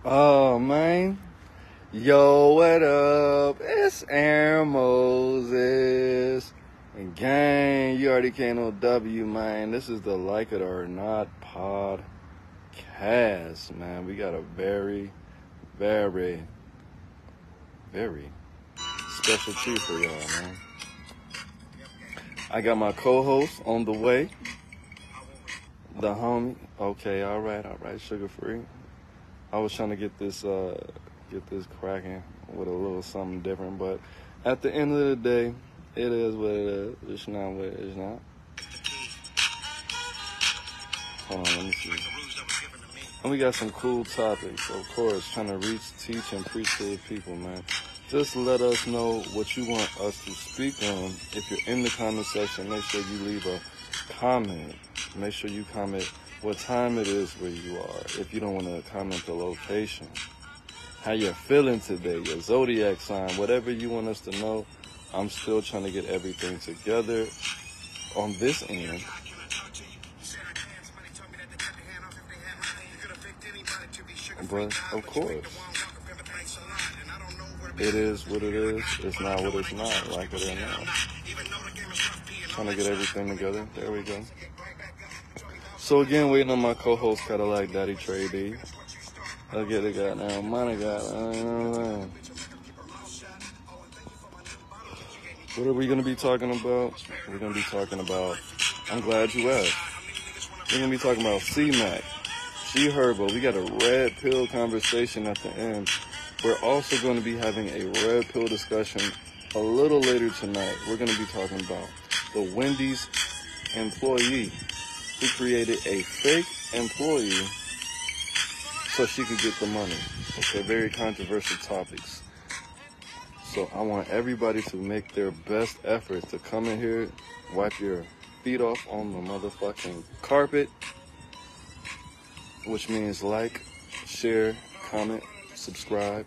Oh, man. Yo, what up? It's Aaron Moses. And gang, you already came on W, man. This is the Like It or Not podcast, man. We got a very, very, very special treat for y'all, man. I got my co-host on the way. The homie. Okay, all right, sugar free. I was trying to get this cracking with a little something different, but at the end of the day, it is what it is. It's not what it is not. Hold on, let me see. And we got some cool topics, of course, trying to reach, teach, and preach to the people, man. Just let us know what you want us to speak on. If you're in the comment section, make sure you leave a comment. Make sure you comment what time it is where you are. If you don't want to comment the location, how you're feeling today, your zodiac sign, whatever you want us to know. I'm still trying to get everything together on this end. But of course, it is what it is. It's not what it's not, like it or not. Trying to get everything together. There we go. So again, waiting on my co-host Cadillac Daddy Trey D. I'll get the goddamn money, goddamn. What are we going to be talking about? We're going to be talking about, I'm glad you asked. We're going to be talking about C-Mac, G-Herbo. We got a red pill conversation at the end. We're also going to be having a red pill discussion a little later tonight. We're going to be talking about the Wendy's employee who created a fake employee so she could get the money. Okay, very controversial topics. So I want everybody to make their best efforts to come in here, wipe your feet off on the motherfucking carpet, which means like, share, comment, subscribe,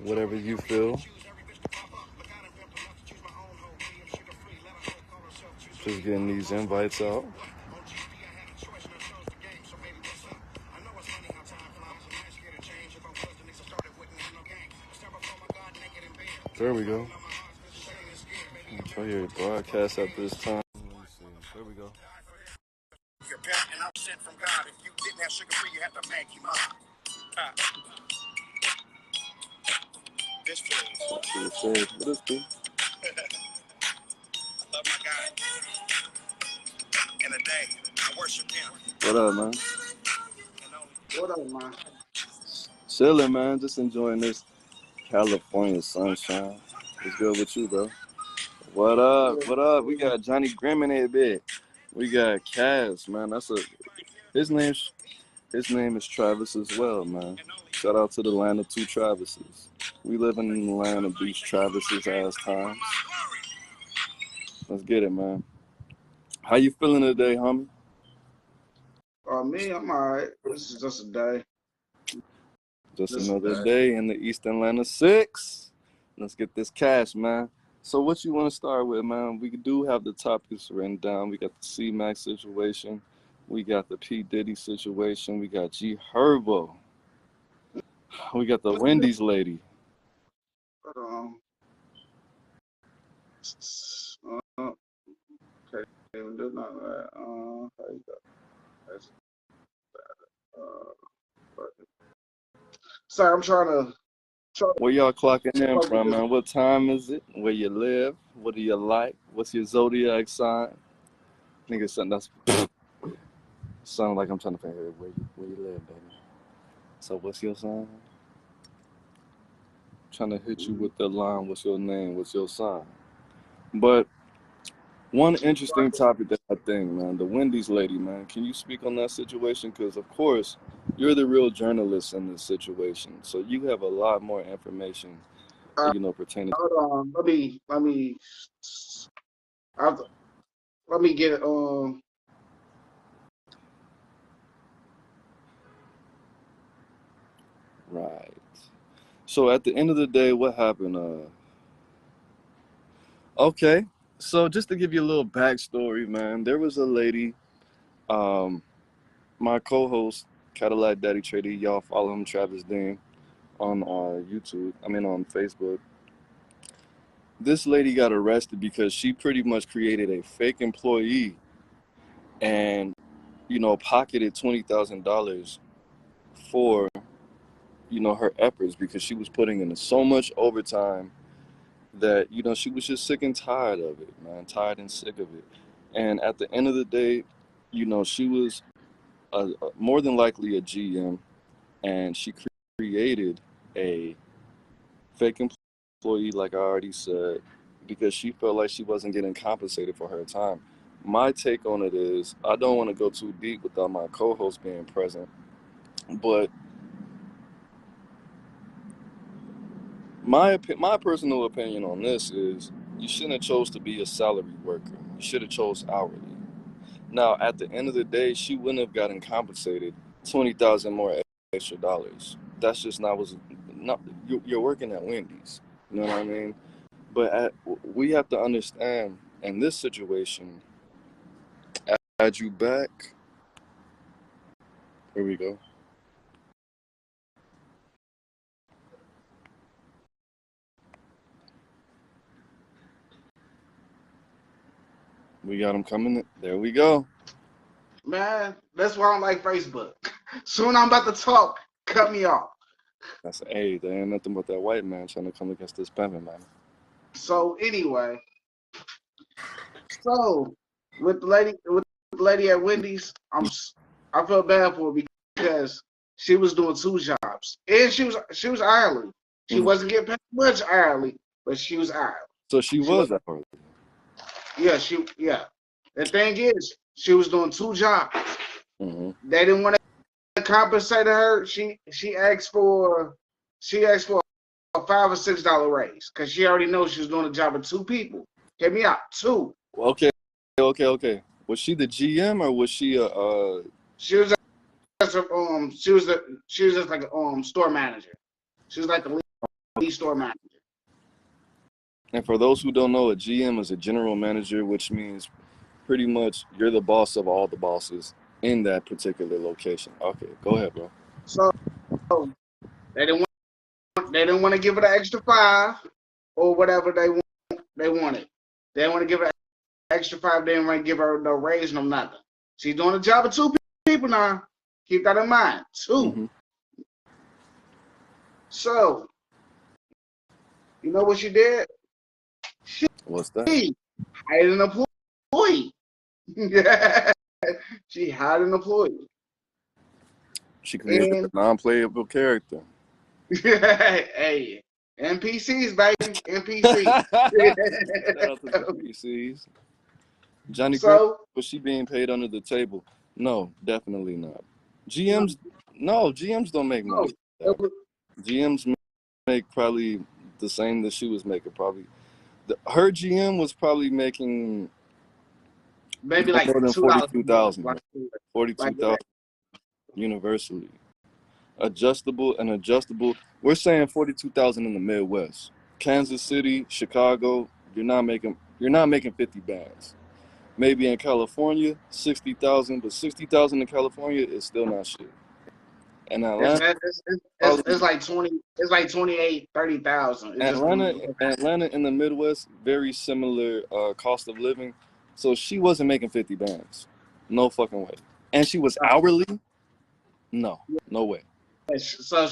whatever you feel. Just getting these invites out. There we go. Try your broadcast at this time. Let me see. There we go. Your parent and I'm sent from God. If you didn't have sugar free, you had to make him up. This place. What is this? I love my God. In a day, I worship him. What up, man? What up, man? Chilling, man. Just enjoying this California sunshine. What's good with you, bro? What up? What up? We got Johnny Grimm in here, bit. We got Cass, man. His name is Travis as well, man. Shout out to the land of two Travises. We live in the land of these Travises ass times. Let's get it, man. How you feeling today, homie? Me, I'm alright. This is just a day. Just another day in the East Atlanta 6. Let's get this cash, man. So what you want to start with, man? We do have the topics written down. We got the C-Max situation. We got the P. Diddy situation. We got G. Herbo. We got the Wendy's lady. Okay, do not sorry, I'm trying to. Where y'all clocking in from, man? What time is it? Where you live? What do you like? What's your zodiac sign? Nigga, something that's sound like I'm trying to figure out where you live, baby. So what's your sign? Trying to hit you with the line, what's your name, what's your sign? But one interesting topic that I think, man, the Wendy's lady, man, can you speak on that situation? Because, of course, you're the real journalist in this situation. So you have a lot more information, pertaining to... Hold on. Let me get it. Right. So at the end of the day, what happened? Okay. So just to give you a little backstory, man, there was a lady, my co-host Cadillac Daddy Trader. Y'all follow him, Travis Dean, on YouTube. I mean, on Facebook. This lady got arrested because she pretty much created a fake employee and, you know, pocketed $20,000 for, you know, her efforts because she was putting in so much overtime that, you know, she was just sick and tired of it, man, tired and sick of it. And at the end of the day, you know, she was more than likely a GM, and she created a fake employee, like I already said, because she felt like she wasn't getting compensated for her time. My take on it is, I don't want to go too deep without my co-host being present, but my personal opinion on this is you shouldn't have chose to be a salary worker. You should have chose hourly. Now, at the end of the day, she wouldn't have gotten compensated $20,000 more extra dollars. That's just not what's not. You're working at Wendy's. You know what I mean? But we have to understand in this situation. Add you back. Here we go. We got them coming. There we go. Man, that's why I don't like Facebook. Soon I'm about to talk, cut me off. That's hey, there ain't nothing but that white man trying to come against this pimping, man. So anyway, so with the lady at Wendy's, I feel bad for her because she was doing 2 jobs, and she was hourly. She wasn't getting paid much hourly, but she was hourly. So she was hourly. Yeah, The thing is, she was doing 2 jobs. They didn't want to compensate her. She asked for a $5 or $6 raise because she already knows she was doing a job of 2 people. Hear me out, 2. Okay. Was she the GM or was she a? She was just like a store manager. She was like the lead store manager. And for those who don't know, a GM is a general manager, which means pretty much you're the boss of all the bosses in that particular location. Okay, go ahead, bro. So they didn't want to give her the extra 5 or whatever they wanted. They didn't want to give her the extra 5. They didn't want to give her no raise, no nothing. She's doing a job of 2 people now. Keep that in mind. 2. So you know what she did? What's that? She hired an employee. She hired an employee. She created a non-playable character. Hey, NPCs, baby. NPCs. Shout out to the NPCs. Johnny, so, was she being paid under the table? No, definitely not. GMs don't make money. GMs make probably the same that she was making. Probably her GM was probably making maybe like more than 42,000. 42,000 universally. Adjustable. We're saying 42,000 in the Midwest. Kansas City, Chicago, you're not making 50 bands. Maybe in California, 60,000, but 60,000 in California is still not shit. And Atlanta, it's like 20. It's like 28, 30,000. Atlanta in the Midwest, very similar cost of living. So she wasn't making 50 bands, no fucking way. And she was hourly. No way. So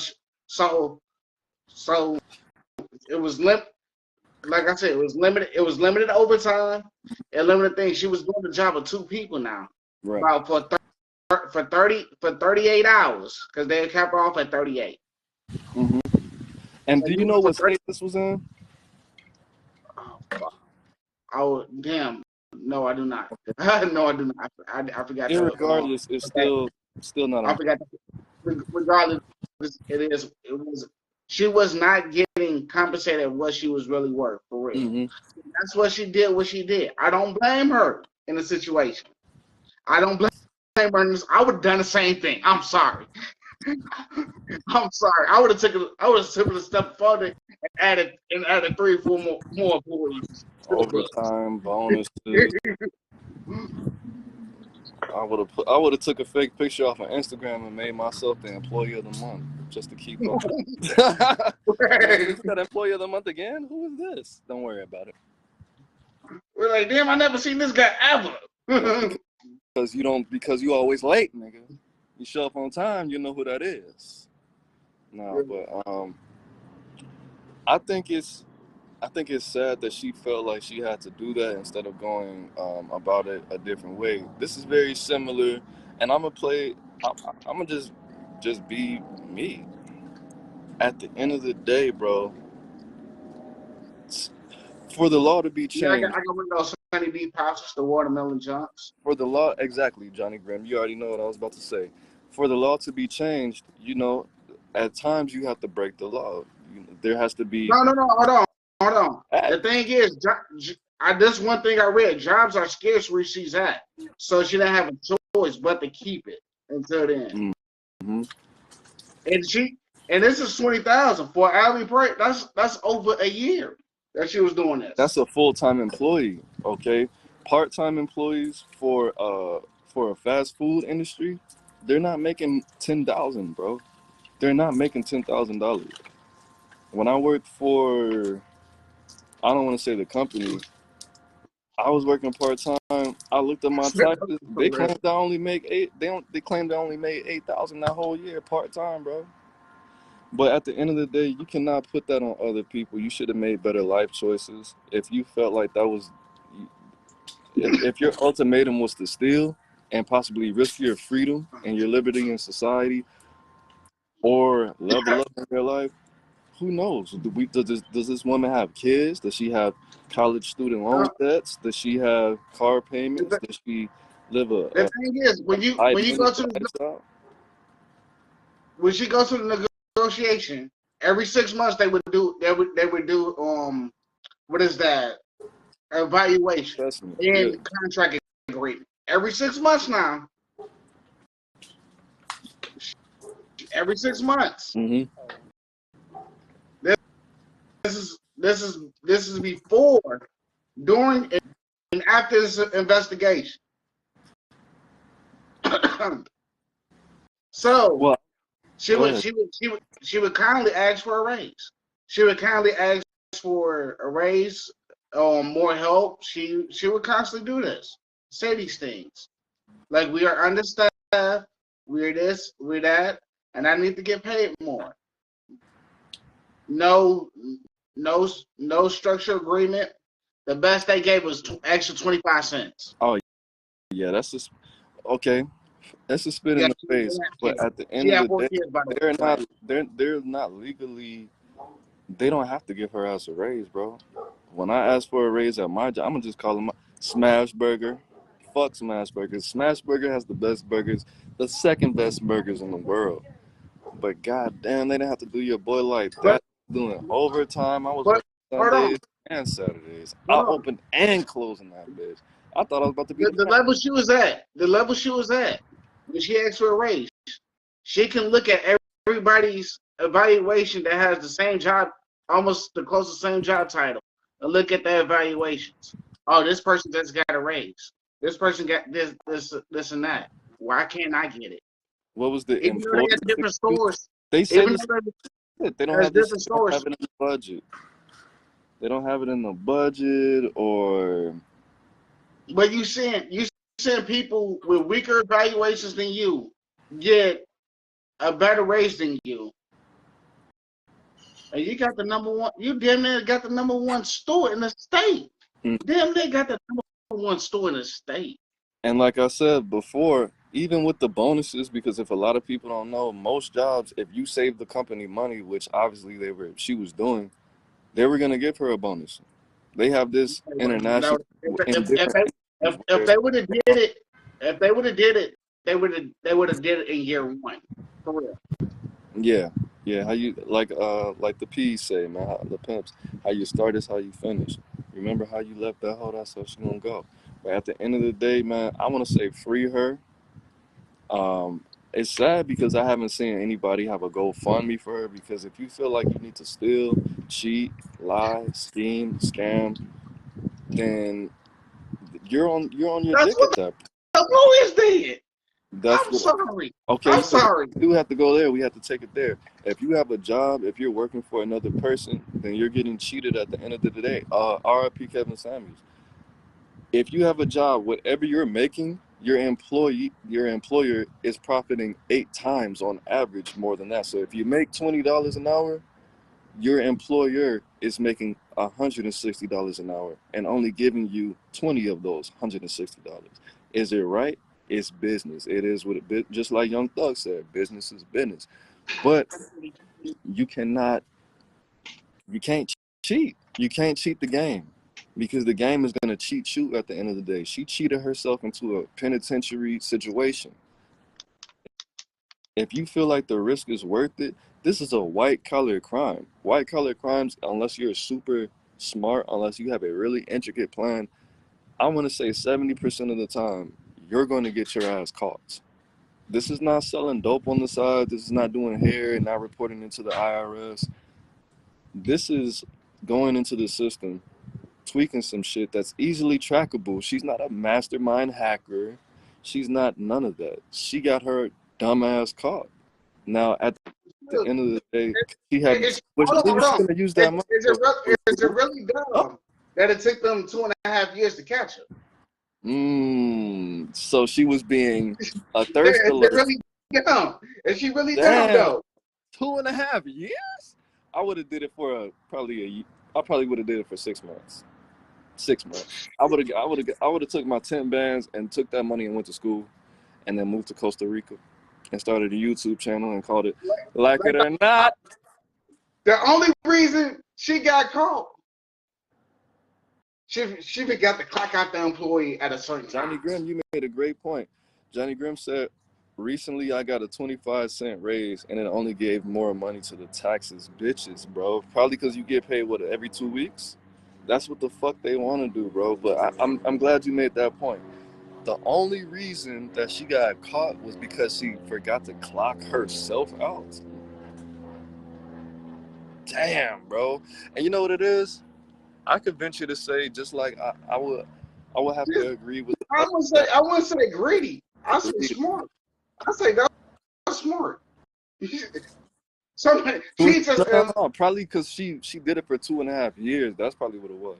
it was like I said, it was limited. It was limited overtime and limited things. She was doing the job of 2 people now. Right. About for 38 hours because they kept her off at 38. And do you know what state this was in? Oh, fuck. Damn. No, I do not. No, I do not. I forgot. Irregardless, it's still not. I forgot. Regardless, it was. She was not getting compensated what she was really worth, for real. That's what she did. I don't blame her in the situation. I don't blame her in this. I would have done the same thing. I'm sorry. I would have taken a step further and added 3 or 4 more employees. Overtime, bonuses. I would have took a fake picture off of Instagram and made myself the employee of the month just to keep up. Is that employee of the month again? Who is this? Don't worry about it. We're like, damn, I never seen this guy ever. Because you always late, nigga. You show up on time, you know who that is. No, but I think it's sad that she felt like she had to do that instead of going about it a different way. This is very similar, and I'm gonna just be me. At the end of the day, bro, for the law to be changed. Yeah, I got one of those Sunny D pouches, the watermelon jumps. For the law, exactly, Johnny Grimm. You already know what I was about to say. For the law to be changed, at times you have to break the law. There has to be. No, hold on. The thing is, this one thing I read, jobs are scarce where she's at. So she didn't have a choice but to keep it until then. Mm-hmm. And this is $20,000 for an hourly price. That's over a year that she was doing this. That's a full-time employee, okay? Part-time employees for a fast food industry, they're not making $10,000, bro. They're not making $10,000. When I worked for, I don't want to say the company, I was working part-time. I looked at my taxes. They claimed I only make They claimed I only made $8,000 that whole year part-time, bro. But at the end of the day, you cannot put that on other people. You should have made better life choices. If you felt like that was, if your ultimatum was to steal and possibly risk your freedom and your liberty in society, or level up in your life, who knows? Does this woman have kids? Does she have college student loan debts? Does she have car payments? Does she live the thing is, when she goes to the negotiation, every 6 months they would do what is that? Evaluation and contract agreement. Every 6 months now. Every 6 months. Mm-hmm. This is before, during, and after this investigation. So well, she would kindly ask for a raise. She would kindly ask for a raise, more help. She would constantly do this, say these things, like we are understaffed, we're this, we're that, and I need to get paid more. No structural agreement. The best they gave was extra 25 cents. Oh, yeah, that's just okay. That's a spit in the face. But at the end of the day, they're not legally. They don't have to give her ass a raise, bro. When I ask for a raise at my job, I'm gonna just call them Smash Burger. Fuck Smash Burgers. Smash Burger has the best burgers, the second best burgers in the world. But goddamn, they didn't have to do your boy like that. Doing overtime. I was working Sundays and Saturdays. I opened and closing that bitch. I thought I was about to be the level she was at. The level she was at. When she asked for a raise, she can look at everybody's evaluation that has the same job, almost the closest same job title, and look at their evaluations. Oh, this person just got a raise. This person got this and that. Why can't I get it? What was the even though they got different stores? They say they don't have different stores. Have it in the budget. They don't have it in the budget, or. But you seeing people with weaker evaluations than you get a better raise than you, and you got the number one. You damn near got the number one store in the state. Damn near got the number one store in the state. And like I said before, even with the bonuses, because if a lot of people don't know, most jobs, if you save the company money, which obviously she was doing, they were gonna give her a bonus. They have this international. If they would have did it, they would have did it in year one. For real. Yeah. How you like the P's say, man, the pimps. How you start is how you finish. Remember how you left that hoe? That's how she gonna go. But at the end of the day, man, I want to say free her. It's sad because I haven't seen anybody have a GoFundMe for her. Because if you feel like you need to steal, cheat, lie, scheme, scam, then you're on your dick at that point. employee is dead. That's I'm what. sorry. Okay, I'm so sorry. we do have to go there. We have to take it there. If you have a job, if you're working for another person, then you're getting cheated at the end of the day. R.I.P. Kevin Samuels. If you have a job, whatever you're making, your employer is profiting 8 times on average more than that. So if you make $20 an hour, your employer is making $160 an hour and only giving you 20 of those $160. Is it right? It's business. It is what it just like Young Thug said, business is business. But you can't cheat. You can't cheat the game because the game is going to cheat you at the end of the day. She cheated herself into a penitentiary situation. If you feel like the risk is worth it, this is a white-collar crime. White-collar crimes, unless you're super smart, unless you have a really intricate plan, I want to say 70% of the time, you're going to get your ass caught. This is not selling dope on the side. This is not doing hair and not reporting into the IRS. This is going into the system, tweaking some shit that's easily trackable. She's not a mastermind hacker. She's not none of that. She got her dumbass caught. Now, at the end of the day, she had, which Hold maybe she's on. going to use that money. Is it really dumb that it took them 2.5 years to catch her? So she was being a thirst Is it alert. really dumb? Is she really Damn, dumb though? 2.5 years? I would have did it for I probably would have did it for 6 months. 6 months. I would have took my 10 bands and took that money and went to school, and then moved to Costa Rica, and started a YouTube channel and called it Like It or Not. The only reason she got caught, she forgot to clock out the employee at a certain time. Johnny Grimm, you made a great point. Johnny Grimm said, recently I got a 25-cent raise and it only gave more money to the taxes. Bitches, bro. Probably because you get paid, what, every 2 weeks? That's what the fuck they want to do, bro. But I'm glad you made that point. The only reason that she got caught was because she forgot to clock herself out. Damn, bro. And you know what it is? I could venture to say, just like I would have to agree with. I wouldn't say greedy. I say smart. I say that's smart. Somebody she just probably because she did it for 2.5 years. That's probably what it was.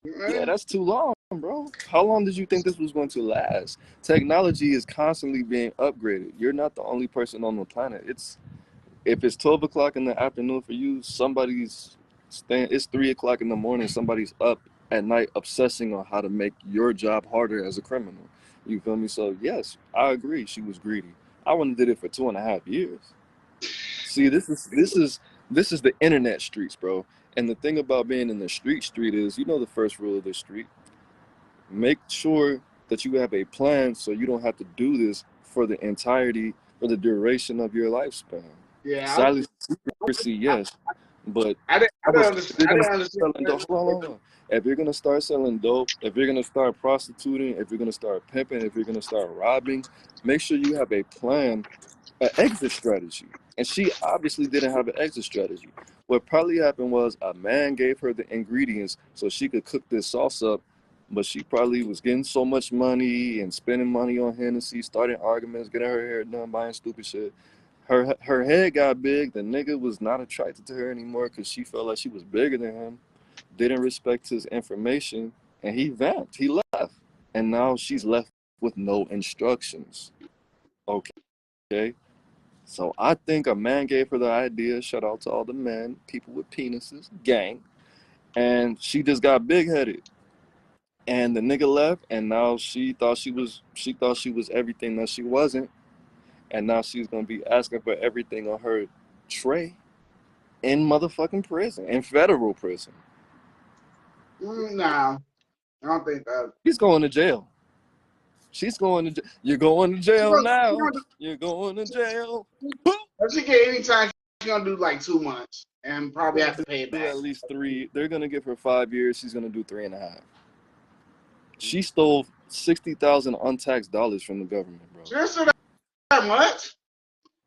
Yeah, that's too long, bro. How long did you think this was going to last? Technology is constantly being upgraded. You're not the only person on the planet. If it's 12 o'clock in the afternoon for you, it's 3 o'clock in the morning. Somebody's up at night obsessing on how to make your job harder as a criminal. You feel me? So yes, I agree. She was greedy. I wouldn't have did it for 2.5 years. See, this is the internet streets, bro. And the thing about being in the street is, the first rule of the street. Make sure that you have a plan so you don't have to do this for the duration of your lifespan. Yeah. Silence secrecy, yes. But I didn't understand. if you're gonna start selling dope, if you're gonna start prostituting, if you're gonna start pimping, if you're gonna start robbing, make sure you have a plan, an exit strategy. And she obviously didn't have an exit strategy. What probably happened was a man gave her the ingredients so she could cook this sauce up, but she probably was getting so much money and spending money on Hennessy, starting arguments, getting her hair done, buying stupid shit. Her head got big. The nigga was not attracted to her anymore because she felt like she was bigger than him, didn't respect his information, and he vamped. He left. And now she's left with no instructions. Okay? So I think a man gave her the idea. Shout out to all the men, people with penises, gang. And she just got big-headed. And the nigga left, and now she thought she was everything that she wasn't. And now she's gonna be asking for everything on her tray in motherfucking prison, in federal prison. Nah, I don't think that. She's going to jail. She's going to jail. You're going to jail now. You're going to jail. If she get any time, she's gonna do like 2 months and probably have to pay it back. At least 3. They're gonna give her 5 years. She's gonna do 3.5. She stole $60,000 untaxed dollars from the government, bro. Seriously, that much?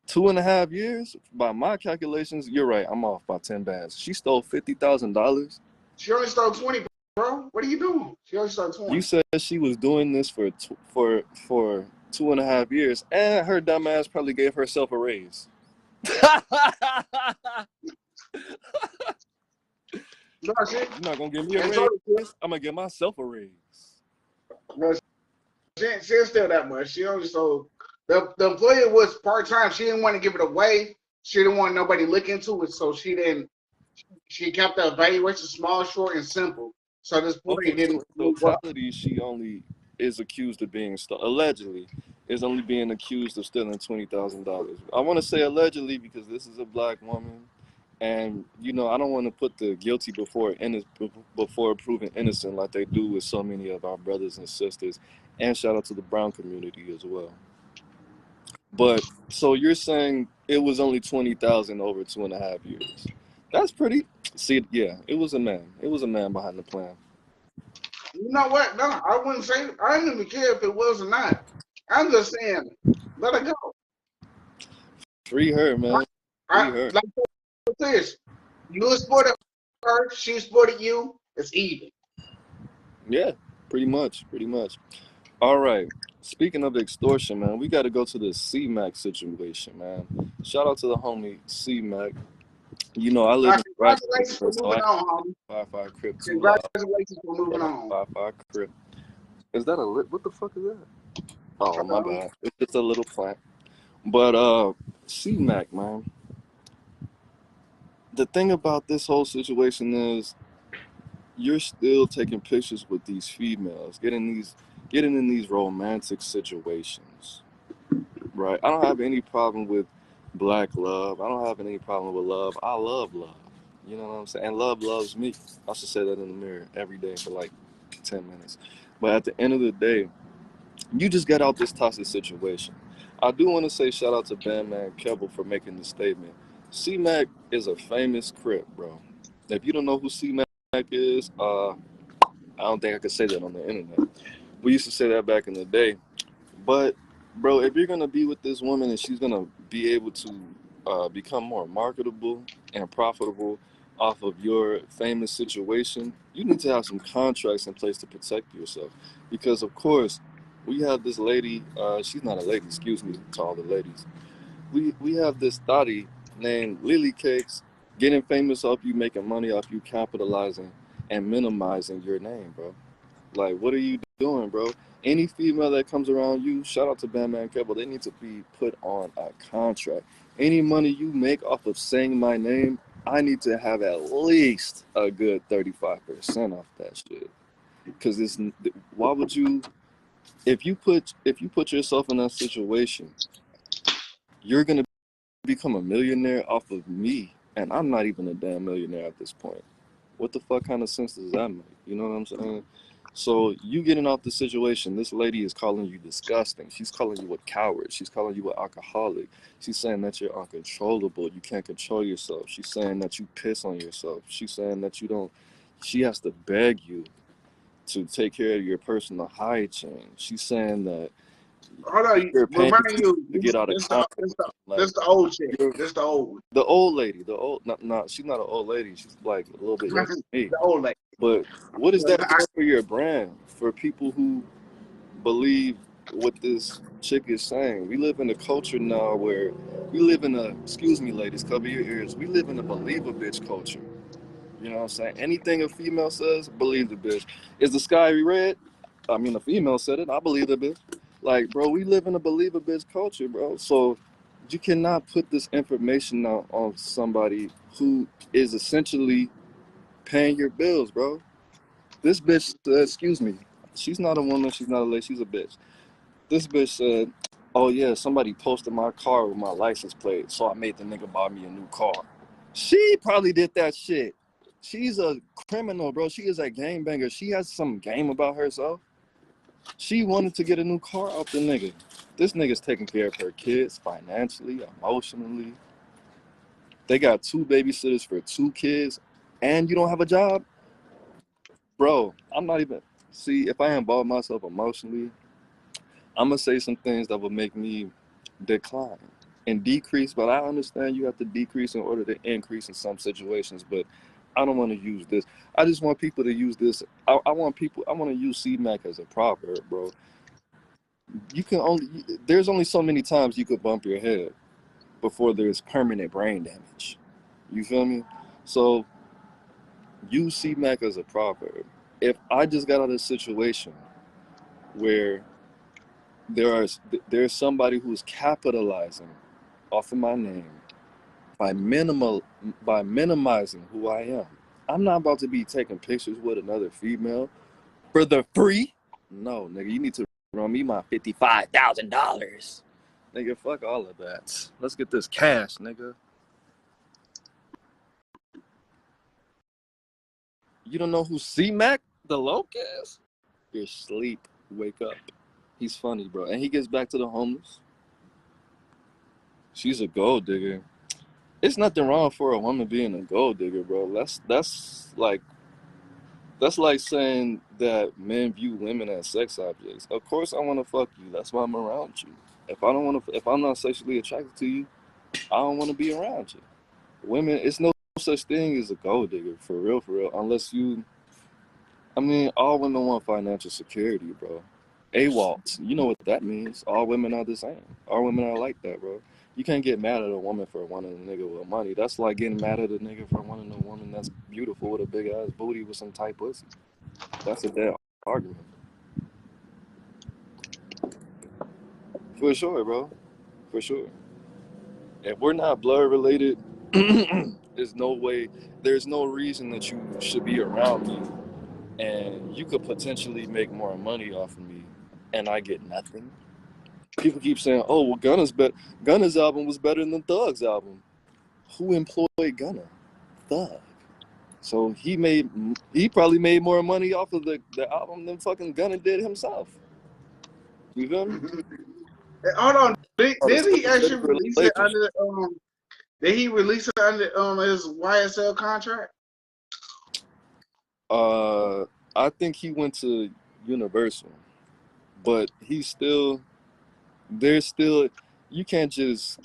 2.5 years? By my calculations, you're right. I'm off by 10 bands. She stole $50,000. She only stole 20 bro. What are you doing? She only started 20. You said she was doing this for 2.5 years, and her dumb ass probably gave herself a raise. No, You're not gonna give me a raise. I'm gonna give myself a raise. No, she didn't steal that much. She only sold. The employer was part time. She didn't want to give it away. She didn't want nobody to look into it, so she didn't. She kept the evaluation small, short, and simple. So this boy Okay, didn't so in totality, she only is accused of being allegedly is only being accused of stealing $20,000. I want to say allegedly because this is a black woman, and you know I don't want to put the guilty before proven innocent like they do with so many of our brothers and sisters. And shout out to the brown community as well. But so you're saying it was only 20,000 over 2.5 years? That's pretty. See, yeah, it was a man. It was a man behind the plan. You know what? No, I wouldn't say. I didn't even care if it was or not. I'm just saying, let her go. Free her, man. Free her. Like this. You supported her. She supported you. It's even. Yeah, pretty much. Pretty much. All right. Speaking of extortion, man, we got to go to the C-Mac situation, man. Shout out to the homie C-Mac. You know, I live in Congratulations for moving on, homie. Wi-Fi Crip too loud. Congratulations for moving on. Wi-Fi Crip. Is that a what the fuck is that? Oh, my bad. It's just a little plant. But C-Mac, man. The thing about this whole situation is you're still taking pictures with these females, getting in these romantic situations. Right? I don't have any problem with black love. I don't have any problem with love. I love love. You know what I'm saying? And love loves me. I should say that in the mirror every day for like 10 minutes. But at the end of the day, you just got out this toxic situation. I do want to say shout out to Bandman Kebble for making the statement. C-Mac is a famous Crip, bro. If you don't know who C-Mac is, I don't think I could say that on the internet. We used to say that back in the day. But, bro, if you're going to be with this woman and she's going to be able to become more marketable and profitable off of your famous situation, you need to have some contracts in place to protect yourself. Because, of course, we have this lady, she's not a lady, excuse me to all the ladies. We have this thotty named Lily Cakes getting famous off you, making money off you, capitalizing and minimizing your name, bro. Like, what are you doing, bro? Any female that comes around you, shout out to Bandman Cable, they need to be put on a contract. Any money you make off of saying my name, I need to have at least a good 35% off that shit. Because this, why would you, if you put yourself in that situation, you're gonna become a millionaire off of me, and I'm not even a damn millionaire at this point. What the fuck kind of sense does that make? You know what I'm saying? So you getting off the situation, this lady is calling you disgusting. She's calling you a coward. She's calling you an alcoholic. She's saying that you're uncontrollable. You can't control yourself. She's saying that you piss on yourself. She's saying that you don't, she has to beg you to take care of your personal hygiene. She's saying that Hold on, you're paying you. to get out of contact. This the old chick. This the old one. The old lady. The old, not she's not an old lady. She's like a little bit younger than me. The old lady. But what is that doing for your brand? For people who believe what this chick is saying. We live in a culture now where we live in a, excuse me ladies, cover your ears. We live in a believe a bitch culture. You know what I'm saying? Anything a female says, believe the bitch. Is the sky red? I mean, a female said it. I believe the bitch. Like, bro, we live in a believe a bitch culture, bro. So you cannot put this information out on somebody who is essentially paying your bills, bro. This bitch, excuse me, she's not a woman, she's not a lady, she's a bitch. This bitch said, oh yeah, somebody posted my car with my license plate, so I made the nigga buy me a new car. She probably did that shit. She's a criminal, bro. She is a gangbanger. She has some game about herself. She wanted to get a new car off the nigga. This nigga's taking care of her kids financially, emotionally. They got 2 babysitters for 2 kids, and you don't have a job? Bro, I'm not even, see, if I involve myself emotionally, I'm going to say some things that will make me decline and decrease, but I understand you have to decrease in order to increase in some situations, but I don't want to use this. I just want people to use this. I want to use C-Mac as a proverb, bro. There's only so many times you could bump your head before there's permanent brain damage. You feel me? So use C-Mac as a proverb. If I just got out of a situation where there's somebody who's capitalizing off of my name by minimizing who I am. I'm not about to be taking pictures with another female for the free. No, nigga, you need to run me my $55,000. Nigga, fuck all of that. Let's get this cash, nigga. You don't know who C-Mac the Loke is? You're asleep. Wake up. He's funny, bro. And he gets back to the homeless. She's a gold digger. It's nothing wrong for a woman being a gold digger, bro. That's like saying that men view women as sex objects. Of course I want to fuck you. That's why I'm around you. If I'm not sexually attracted to you, I don't want to be around you. Women, it's no such thing as a gold digger, for real, unless all women want financial security, bro. AWOLT, you know what that means. All women are the same. All women are like that, bro. You can't get mad at a woman for wanting a nigga with money. That's like getting mad at a nigga for wanting a woman that's beautiful with a big ass booty with some tight pussy. That's a dead argument. For sure, bro. For sure. If we're not blood related, there's no reason that you should be around me, and you could potentially make more money off of me, and I get nothing. People keep saying, "Oh, well, Gunna's album was better than Thug's album." Who employed Gunna? Thug. So he probably made more money off of the album than fucking Gunna did himself. You feel me? Hold on. Did he actually release it under did he release it under his YSL contract? I think he went to Universal, but you can't just,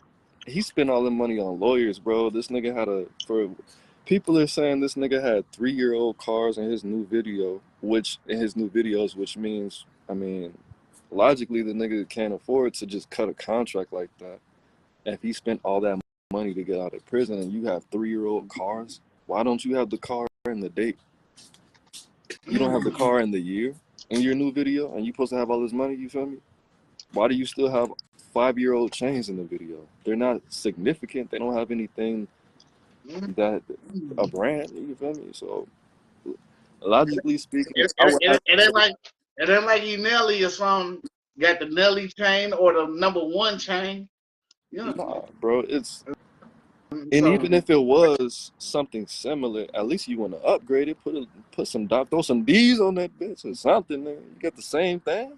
he spent all the money on lawyers, bro. This nigga people are saying this nigga had 3-year-old cars in his new videos, which means, logically the nigga can't afford to just cut a contract like that. If he spent all that money to get out of prison and you have 3-year-old cars, why don't you have the car in the date? You don't have the car in the year in your new video, and you supposed to have all this money, you feel me? Why do you still have 5-year-old chains in the video? They're not significant. They don't have anything that a brand, you feel me? So logically speaking, it ain't like you Nelly or something, got the Nelly chain or the #1 chain. Nah, bro, and even if it was something similar, at least you want to upgrade it, throw some D's on that bitch or something, man. You got the same thing.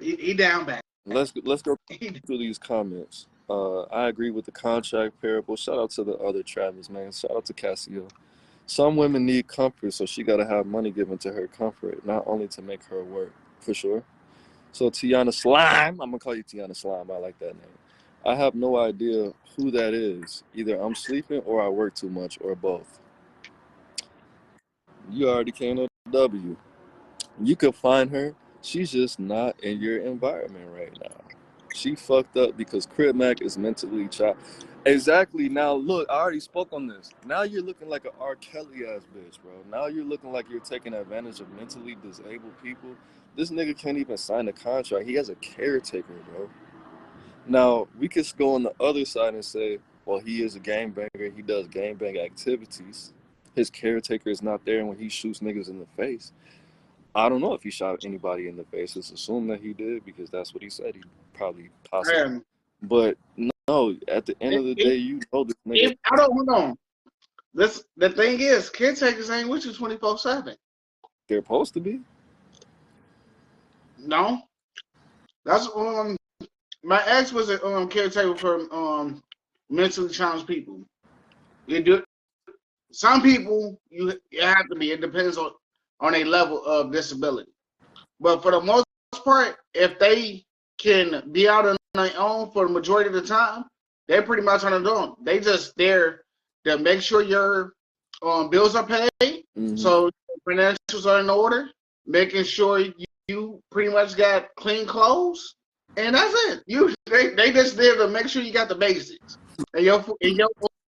He down bad. Let's go through these comments. I agree with the contract parable. Shout out to the other Travis, man. Shout out to Casio. Some women need comfort, so she got to have money given to her comfort, not only to make her work, for sure. So Tiana Slime, I'm going to call you Tiana Slime. I like that name. I have no idea who that is. Either I'm sleeping or I work too much or both. You already came to W. You could find her. She's just not in your environment right now. She fucked up because Crib Mac is mentally chopped. Exactly. Now, look, I already spoke on this. Now you're looking like an R. Kelly ass bitch, bro. Now you're looking like you're taking advantage of mentally disabled people. This nigga can't even sign a contract. He has a caretaker, bro. Now, we could go on the other side and say, well, he is a gangbanger. He does gangbang activities. His caretaker is not there when he shoots niggas in the face. I don't know if he shot anybody in the face. Let's assume that he did because that's what he said. He probably possibly. But no, at the end of the day, you know this nigga. Hold on. The thing is, caretakers ain't with you 24/7. They're supposed to be. No. That's my ex was a caretaker for mentally challenged people. You do some people you have to be. It depends on a level of disability. But for the most part, if they can be out on their own for the majority of the time, they're pretty much on their own. They just there They'll make sure your bills are paid, so financials are in order, making sure you pretty much got clean clothes, and that's it. They just there to make sure you got the basics, and your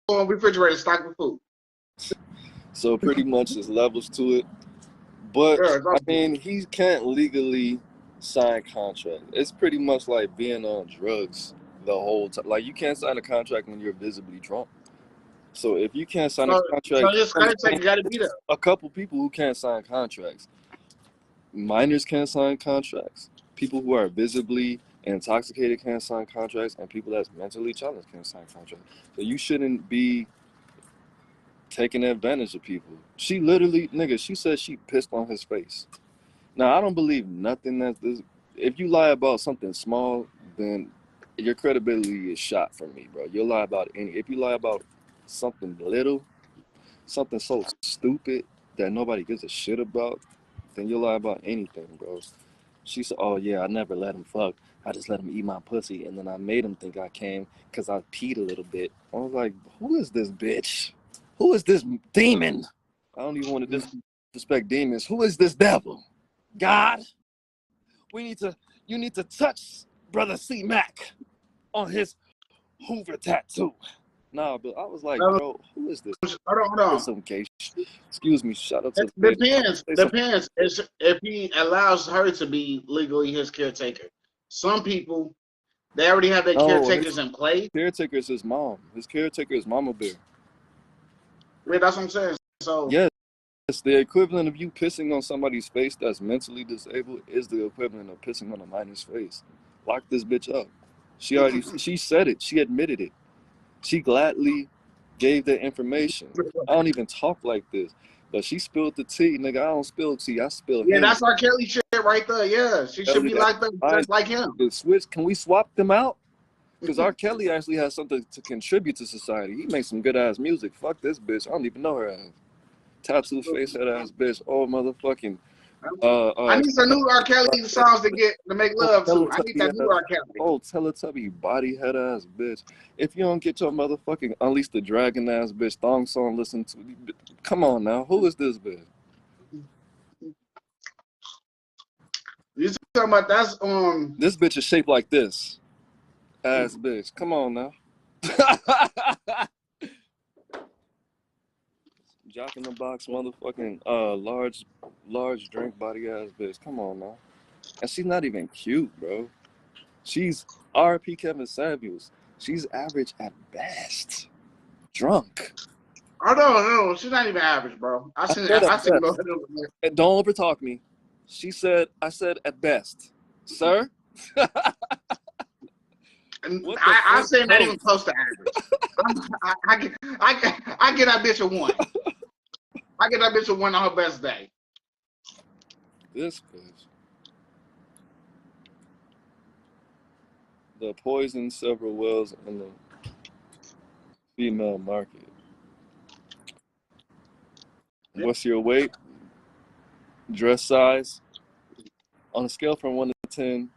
refrigerator stocked with food. So pretty much there's levels to it. But I mean, he can't legally sign contract. It's pretty much like being on drugs the whole time. Like, you can't sign a contract when you're visibly drunk. So if you can't sign a contract, you gotta be there. A couple people who can't sign contracts. Minors can't sign contracts. People who are visibly intoxicated can't sign contracts, and people that's mentally challenged can't sign contracts. So you shouldn't be taking advantage of people. She literally, nigga, she said she pissed on his face. Now, I don't believe nothing that this. If you lie about something small, then your credibility is shot for me, bro. You'll lie about any. If you lie about something little, something so stupid that nobody gives a shit about, then you'll lie about anything, bro. She said, oh, yeah, I never let him fuck. I just let him eat my pussy, and then I made him think I came because I peed a little bit. I was like, who is this bitch? Who is this demon? I don't even want to disrespect demons. Who is this devil? God? You need to touch Brother C Mac on his Hoover tattoo. Nah, but I was like, bro, who is this? Hold on. Excuse me, shout out to Depends if he allows her to be legally his caretaker. Some people, they already have their caretakers in place. Caretaker is his mom. His caretaker is Mama Bear. Yeah, that's what I'm saying. So yes, the equivalent of you pissing on somebody's face that's mentally disabled is the equivalent of pissing on a minor's face. Lock this bitch up. She said it. She admitted it. She gladly gave the information. I don't even talk like this, but she spilled the tea, nigga. I don't spill tea. I spill. Yeah, that's R. Kelly shit right there. Yeah, she should be like them, just like him. Can we swap them out? Because R. Kelly actually has something to contribute to society. He makes some good ass music. Fuck this bitch. I don't even know her ass. Tattoo face head ass bitch. Oh motherfucking. I need some new R. Kelly songs to make love to. I need that new R. Kelly. Oh, Teletubby body head ass bitch. If you don't get your motherfucking Unleash the Dragon ass bitch thong song listened to, come on now. Who is this bitch? You talking about that's This bitch is shaped like this. Ass bitch. Come on now. Jock in the box, motherfucking large drink body ass bitch. Come on now. And she's not even cute, bro. She's R.P. Kevin Samuels. She's average at best. Drunk. Oh no, she's not even average, bro. I said don't overtalk me. I said at best. Sir? I say not even close to average. I get that bitch a 1. I get that bitch a 1 on her best day. This bitch. The poison several wells in the female market. What's your weight? Dress size? On a scale from 1 to 10,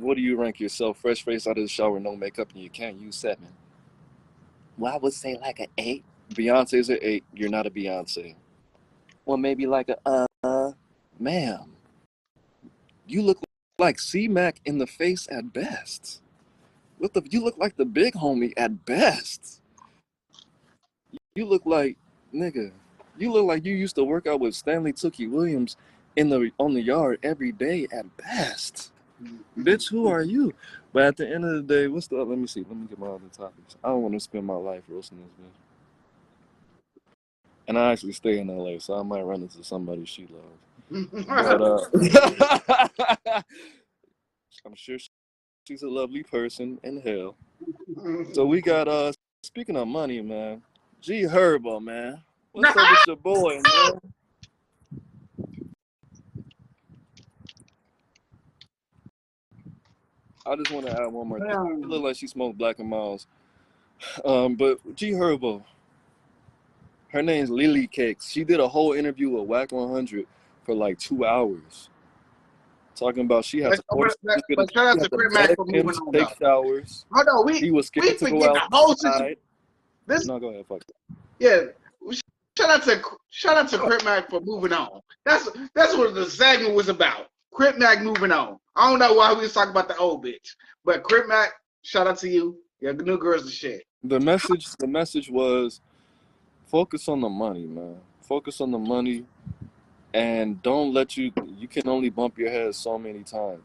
what do you rank yourself? Fresh face out of the shower, no makeup, and you can't use 7. Well, I would say like an 8. Beyonce's an 8. You're not a Beyonce. Well, maybe like ma'am. You look like C-Mac in the face at best. You look like the big homie at best. You look like, nigga, you look like you used to work out with Stanley Tookie Williams on the yard every day at best. Bitch, who are you? But at the end of the day, let me see. Let me get my other topics. I don't want to spend my life roasting this bitch. And I actually stay in LA, so I might run into somebody she loves. But I'm sure she's a lovely person in hell. So we got speaking of money, man. G Herbo, man. What's up with your boy, man? I just want to add one more thing. It look like she smoked Black and Miles. But G Herbo, her name's Lily Cakes. She did a whole interview with Whack 100 for like 2 hours. Talking about she has to take showers. Hold on, he was scared to go outside. No, go ahead. Fuck it. Yeah. Shout out to Crip Mac for moving on. That's what the segment was about. Crip Mac moving on. I don't know why we was talking about the old bitch, but Crip Mac, shout out to you. Yeah, the new girl's the shit. The message was focus on the money, man. Focus on the money, and don't let you can only bump your head so many times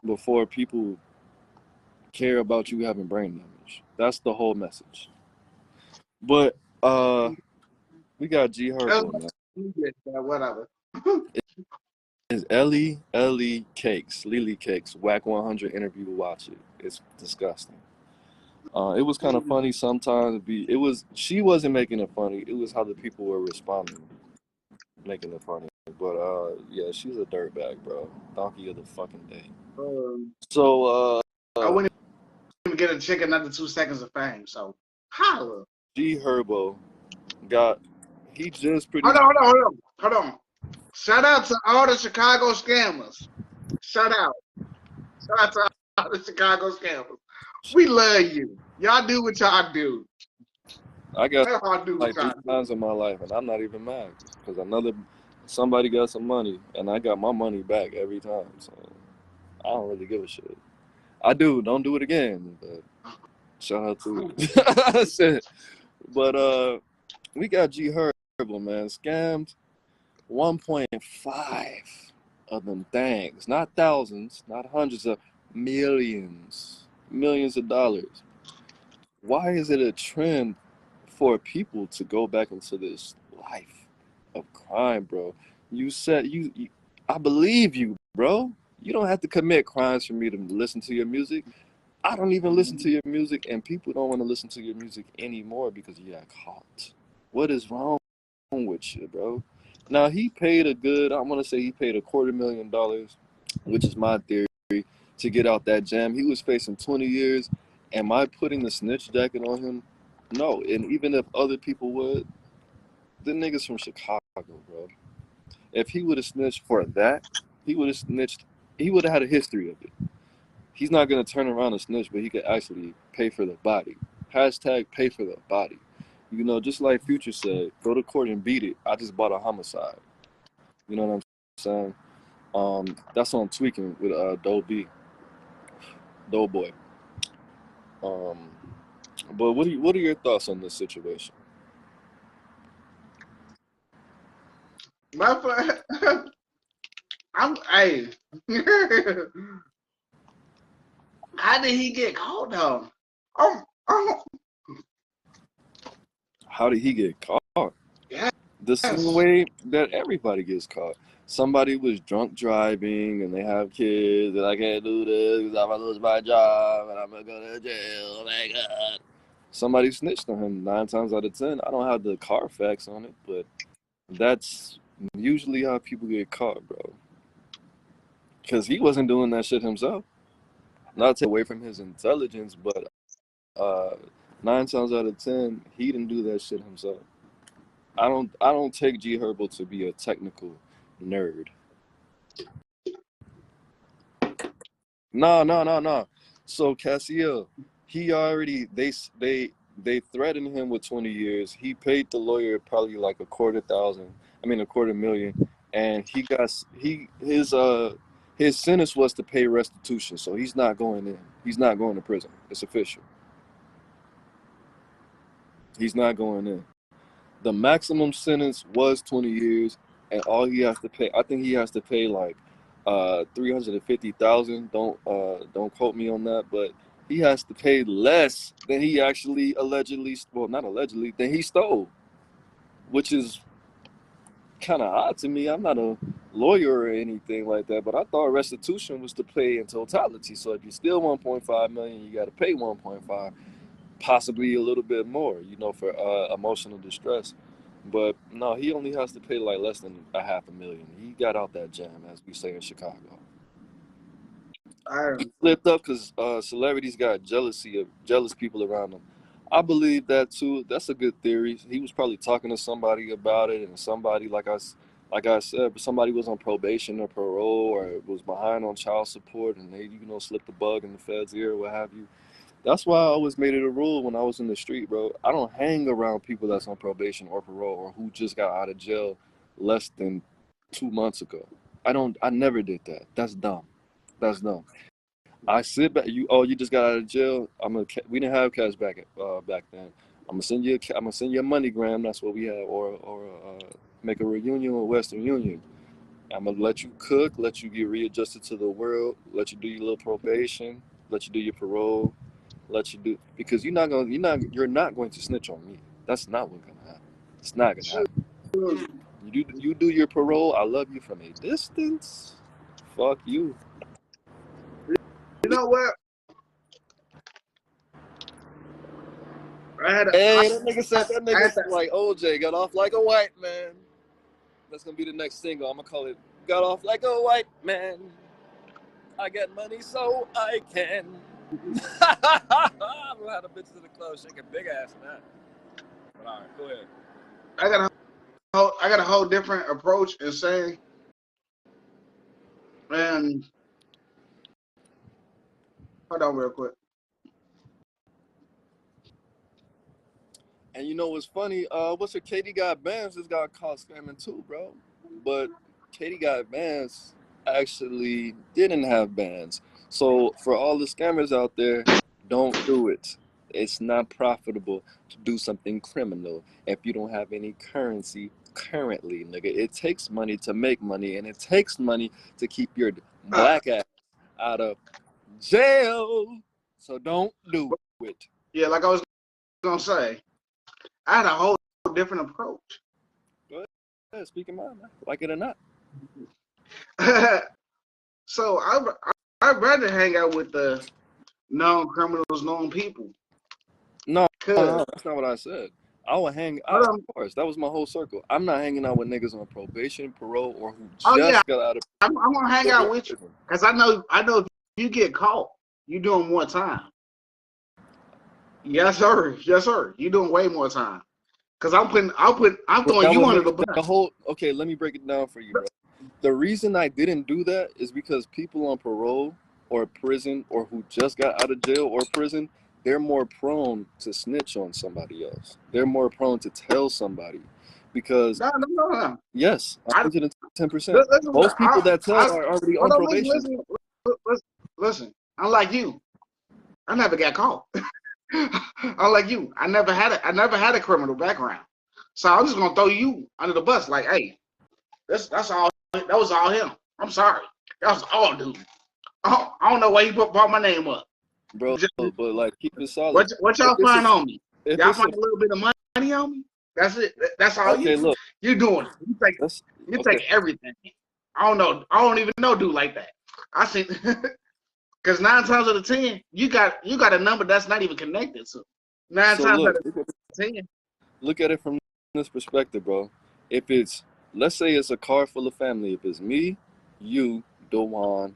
before people care about you having brain damage. That's the whole message. But we got G Herbo, man. Whatever. It's Lily Cakes, Whack 100 interview. Watch it. It's disgusting. It was kind of funny sometimes. She wasn't making it funny. It was how the people were responding, making it funny. But yeah, she's a dirtbag, bro. Donkey of the fucking day. So I wouldn't even get a chick another 2 seconds of fame. So holla. G Herbo he just pretty. Hold on. Shout out to all the Chicago scammers. Shout out to all the Chicago scammers. We love you. Y'all do what y'all do. I got like 3 times in my life, and I'm not even mad because somebody got some money, and I got my money back every time. So I don't really give a shit. I do. Don't do it again. But shout out to you. But we got G Herbo, man. Scammed 1.5 of them things. Not thousands, not hundreds of millions of dollars. Why is it a trend for people to go back into this life of crime, bro? You said I believe you, bro. You don't have to commit crimes for me to listen to your music. I don't even listen to your music, and people don't want to listen to your music anymore because you got caught. What is wrong with you, bro? Now, he paid I want to say he paid $250,000, which is my theory, to get out that jam. He was facing 20 years. Am I putting the snitch jacket on him? No. And even if other people would, the nigga's from Chicago, bro. If he would have snitched for that, he would have had a history of it. He's not going to turn around and snitch, but he could actually pay for the body. Hashtag pay for the body. You know, just like Future said, go to court and beat it. I just bought a homicide. You know what I'm saying? That's on Tweaking with Doughboy. But what are your thoughts on this situation? My friend, hey. How did he get caught though? How did he get caught? Yes. The same way that everybody gets caught. Somebody was drunk driving and they have kids and I can't do this because I'm going to lose my job and I'm going to go to jail. Oh my God. Somebody snitched on him 9 times out of 10. I don't have the car facts on it, but that's usually how people get caught, bro. Because he wasn't doing that shit himself. Not to take away from his intelligence, but 9 times out of 10, he didn't do that shit himself. I don't take G Herbo to be a technical nerd. No. So Cassiel, he already they threatened him with 20 years. He paid the lawyer probably like $250,000, and his sentence was to pay restitution. So he's not going in. He's not going to prison. It's official. He's not going in. The maximum sentence was 20 years, and all he has to pay, I think he has to pay like $350,000. Don't quote me on that, but he has to pay less than he actually than he stole, which is kind of odd to me. I'm not a lawyer or anything like that, but I thought restitution was to pay in totality. So if you steal 1.5 million, you got to pay 1.5. Possibly a little bit more, for emotional distress. But no, he only has to pay like less than $500,000. He got out that jam, as we say in Chicago. He flipped up because celebrities got jealous people around them. I believe that too. That's a good theory. He was probably talking to somebody about it, and somebody, like I said, somebody was on probation or parole or was behind on child support, and they, slipped the bug in the Fed's ear or what have you. That's why I always made it a rule when I was in the street, bro. I don't hang around people that's on probation or parole or who just got out of jail less than 2 months ago. I never did that. That's dumb. That's dumb. I sit back. You just got out of jail. We didn't have cash back then. I'm gonna send you a MoneyGram. That's what we have, or make a reunion with Western Union. I'm gonna let you cook, let you get readjusted to the world, let you do your little probation, let you do your parole, let you do because you're not going to snitch on me. That's not what's gonna happen. It's not gonna Sure. happen. You do your parole. I love you from a distance. Fuck you. You know what? That nigga said like OJ got off like a white man. That's gonna be the next single. I'm gonna call it "Got Off Like a White Man." I get money so I can. I'm gonna have the bitches in the club shaking big ass in that. But all right, go ahead. I got a whole different approach in saying, and hold on real quick. And you know what's funny? What's her Katie got bands just got caught scamming too, bro. But Katie got bands actually didn't have bands. So for all the scammers out there, don't do it. It's not profitable to do something criminal if you don't have any currency currently, nigga. It takes money to make money, and it takes money to keep your black ass out of jail. So don't do it. Yeah, like I was gonna say, I had a whole different approach. Go ahead, speak your mind, man. Like it or not. So I'd rather hang out with the known criminals, known people. No, that's not what I said. I would hang out, of course. That was my whole circle. I'm not hanging out with niggas on probation, parole, or who just got out of. I'm gonna hang out with you because I know if you get caught, you doing more time. Yes, sir. Yes, sir. You doing way more time. Cause I'm throwing you under the bus. Okay, let me break it down for you, bro. The reason I didn't do that is because people on parole or prison or who just got out of jail or prison, they're more prone to snitch on somebody else. They're more prone to tell somebody because no. Yes, 110%. Most people that tell are already on probation. Listen, unlike you, I never got caught. Unlike you, I never had a criminal background. So I'm just gonna throw you under the bus, like, hey, that's all. That was all him. I'm sorry. That was all dude. I don't know why he brought my name up. Bro, but like keep it solid. What y'all find on me? Y'all find a little bit of money on me? That's it. That's all you're doing. You take everything. I don't know. I don't even know dude like that. I see because 9 times out of 10, you got a number that's not even connected to. 9 times out of 10. Look at it from this perspective, bro. If it's, let's say it's a car full of family. If it's me, you, Dewan,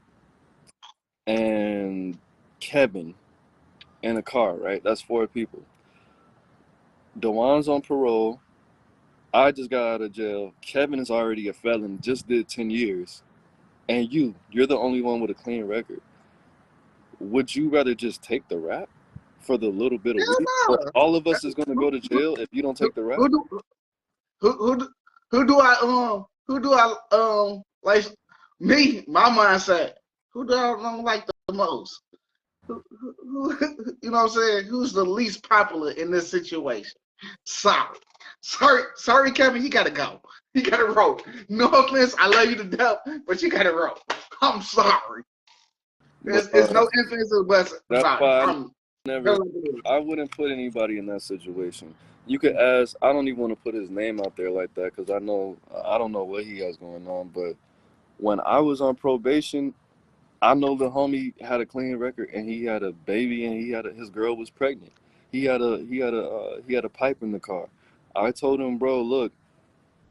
and Kevin in a car, right? That's 4 people. Dewan's on parole. I just got out of jail. Kevin is already a felon, just did 10 years. And you're the only one with a clean record. Would you rather just take the rap for the little bit of weed? No. All of us is going to go to jail if you don't take the rap? Who do I like me, my mindset, who do I don't like the most? Who, you know what I'm saying? Who's the least popular in this situation? Sorry, Kevin, you gotta go. You gotta roll. No offense, I love you to death, but you gotta roll. I'm sorry. It's no influence of blessing. That's why I wouldn't put anybody in that situation. You could ask. I don't even want to put his name out there like that because I don't know what he has going on. But when I was on probation, I know the homie had a clean record and he had a baby and his girl was pregnant. He had a pipe in the car. I told him, bro, look,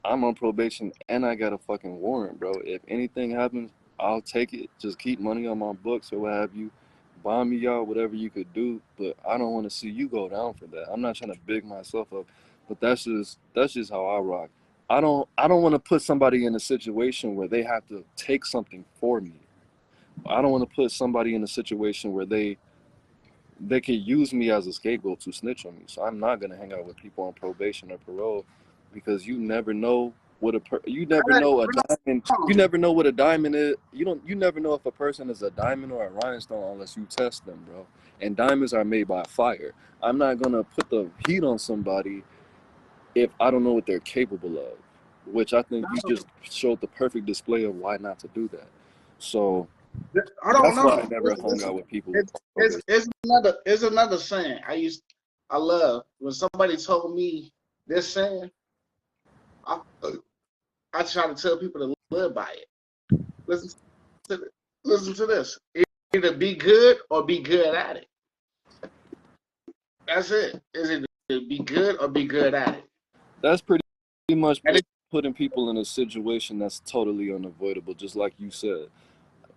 I'm on probation and I got a fucking warrant, bro. If anything happens, I'll take it. Just keep money on my books or what have you. Buy me out, whatever you could do. But I don't want to see you go down for that. I'm not trying to big myself up, but that's just how I rock. I don't want to put somebody in a situation where they have to take something for me. I don't want to put somebody in a situation where they they can use me as a scapegoat to snitch on me. So I'm not gonna hang out with people on probation or parole, because you never know what you never know a diamond. You never know what a diamond is. You never know if a person is a diamond or a rhinestone unless you test them, bro. And diamonds are made by fire. I'm not gonna put the heat on somebody if I don't know what they're capable of, which I think you just showed the perfect display of why not to do that. So I don't that's why I know. never hung out with people. It's another saying I love when somebody told me this saying. I try to tell people to live by it. Listen to this. Either be good or be good at it. That's it. Is it be good or be good at it? That's pretty much putting people in a situation that's totally unavoidable, just like you said.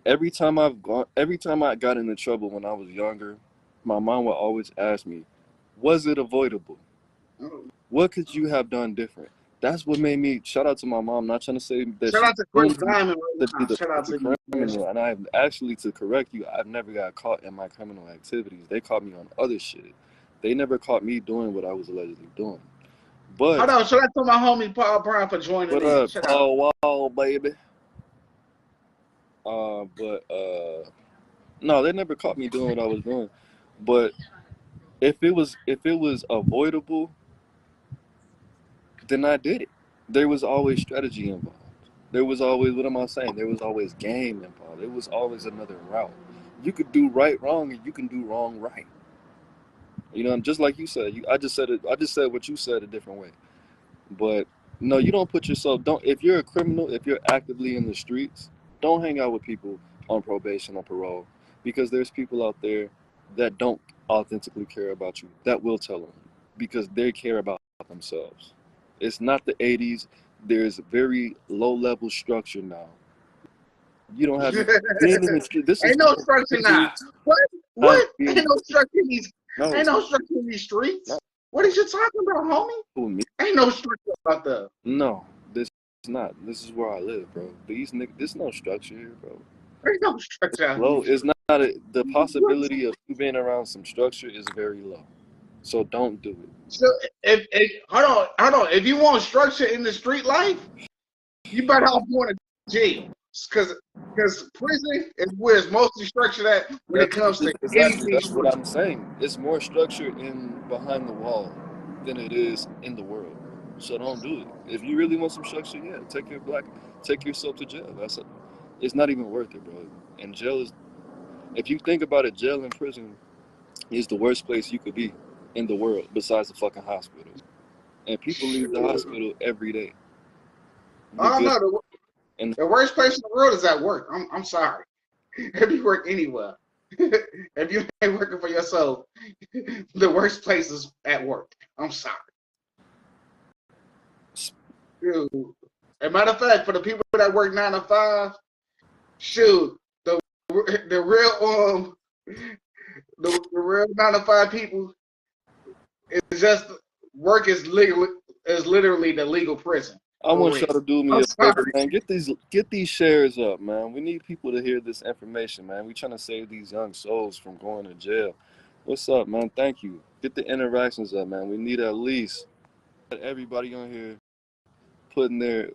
Every time I got into trouble when I was younger, my mom would always ask me, was it avoidable? What could you have done different? That's what made me, shout out to my mom, not trying to say that shout out to Chris Diamond right now. Shout out to criminal. And I've actually, to correct you, I've never got caught in my criminal activities. They caught me on other shit. They never caught me doing what I was allegedly doing. But hold on, shout out to my homie Paul Brown for joining in. What up, Paul Wall, baby? No, they never caught me doing what I was doing. But if it was avoidable, then I did it. There was always strategy involved. There was always, what am I saying? There was always game involved. There was always another route. You could do right wrong, and you can do wrong right. You know, just like you said. I just said what you said a different way. But no, you don't put yourself. If you're a criminal, if you're actively in the streets, don't hang out with people on probation or parole, because there's people out there that don't authentically care about you, that will tell them, because they care about themselves. It's not the 80s. There's very low-level structure now. You don't have being in the street. This ain't is no structure now. What? Ain't no structure in these. No. Ain't no structure in these streets. No. What is you talking about, homie? Who, me? Ain't no structure about that. No, this is not. This is where I live, bro. These niggas, there's no structure here, bro. There's no structure out low. It's not the possibility of you being around some structure is very low. So don't do it. So hold on. If you want structure in the street life, you better off going to jail. Because prison is where it's mostly structured at when it comes to anything. That's what I'm saying. It's more structure behind the wall than it is in the world. So don't do it. If you really want some structure, yeah, take yourself to jail. It's not even worth it, bro. And jail is, if you think about it, jail and prison is the worst place you could be in the world besides the fucking hospital. And people leave the hospital every day. I don't know. The worst place in the world is at work. I'm sorry. If you work anywhere, if you ain't working for yourself, the worst place is at work. I'm sorry. Dude. As a matter of fact, for the people that work 9 to 5, shoot, the real the real 9 to 5 people is just work is literally the legal prison. I want y'all to do me a favor, man. Get these shares up, man. We need people to hear this information, man. We trying to save these young souls from going to jail. What's up, man? Thank you. Get the interactions up, man. We need at least everybody on here putting their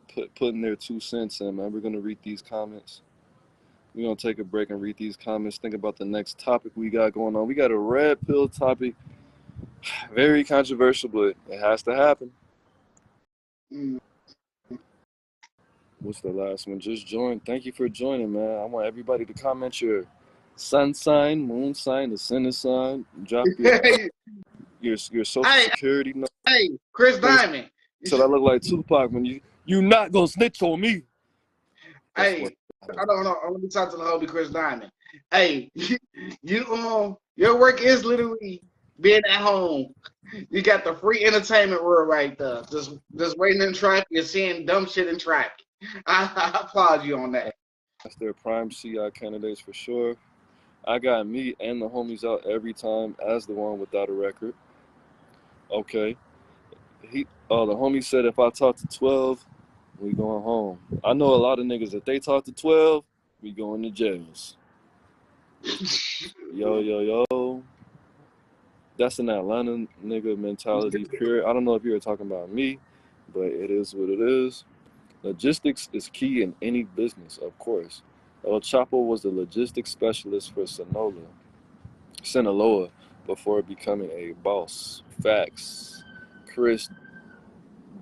2 cents in, man. We're gonna read these comments. We're gonna take a break and read these comments. Think about the next topic we got going on. We got a red pill topic. Very controversial, but it has to happen. What's the last one? Just joined. Thank you for joining, man. I want everybody to comment your sun sign, moon sign, the ascendant sign. Drop your social security number. Hey, Chris Diamond. So I look like Tupac when you not gonna snitch on me. Hey, I don't know. Let me talk to the homie Chris Diamond. Hey, your work is literally being at home. You got the free entertainment world right there. Just waiting in traffic and seeing dumb shit in traffic. I applaud you on that. That's their prime CI candidates for sure. I got me and the homies out every time as the one without a record. Okay. The homie said if I talk to 12, we going home. I know a lot of niggas, if they talk to 12, we going to jails. Yo. That's an Atlanta nigga mentality, pure. I don't know if you were talking about me, but it is what it is. Logistics is key in any business, of course. El Chapo was the logistics specialist for Sinaloa, before becoming a boss. Facts. Chris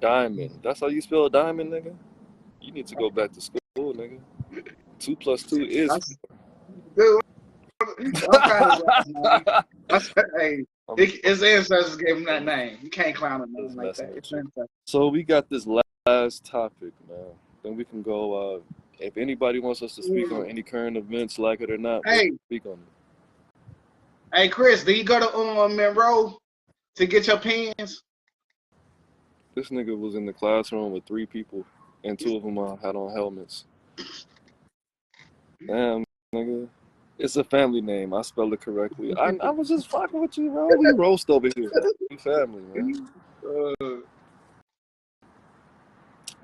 Diamond. That's how you spell diamond, nigga? You need to go back to school, nigga. 2 plus 2 is That's good. I'm proud of his last name. That's, hey, his ancestors gave him that name. You can't clown a name like that. So we got this last topic, man. Then we can go. If anybody wants us to speak on any current events, like it or not, we'll speak on it. Hey, Chris, do you go to Monroe to get your pens? This nigga was in the classroom with 3 people, and 2 of them had on helmets. Damn, nigga. It's a family name. I spelled it correctly. I was just fucking with you, bro. We roast over here. We family, man.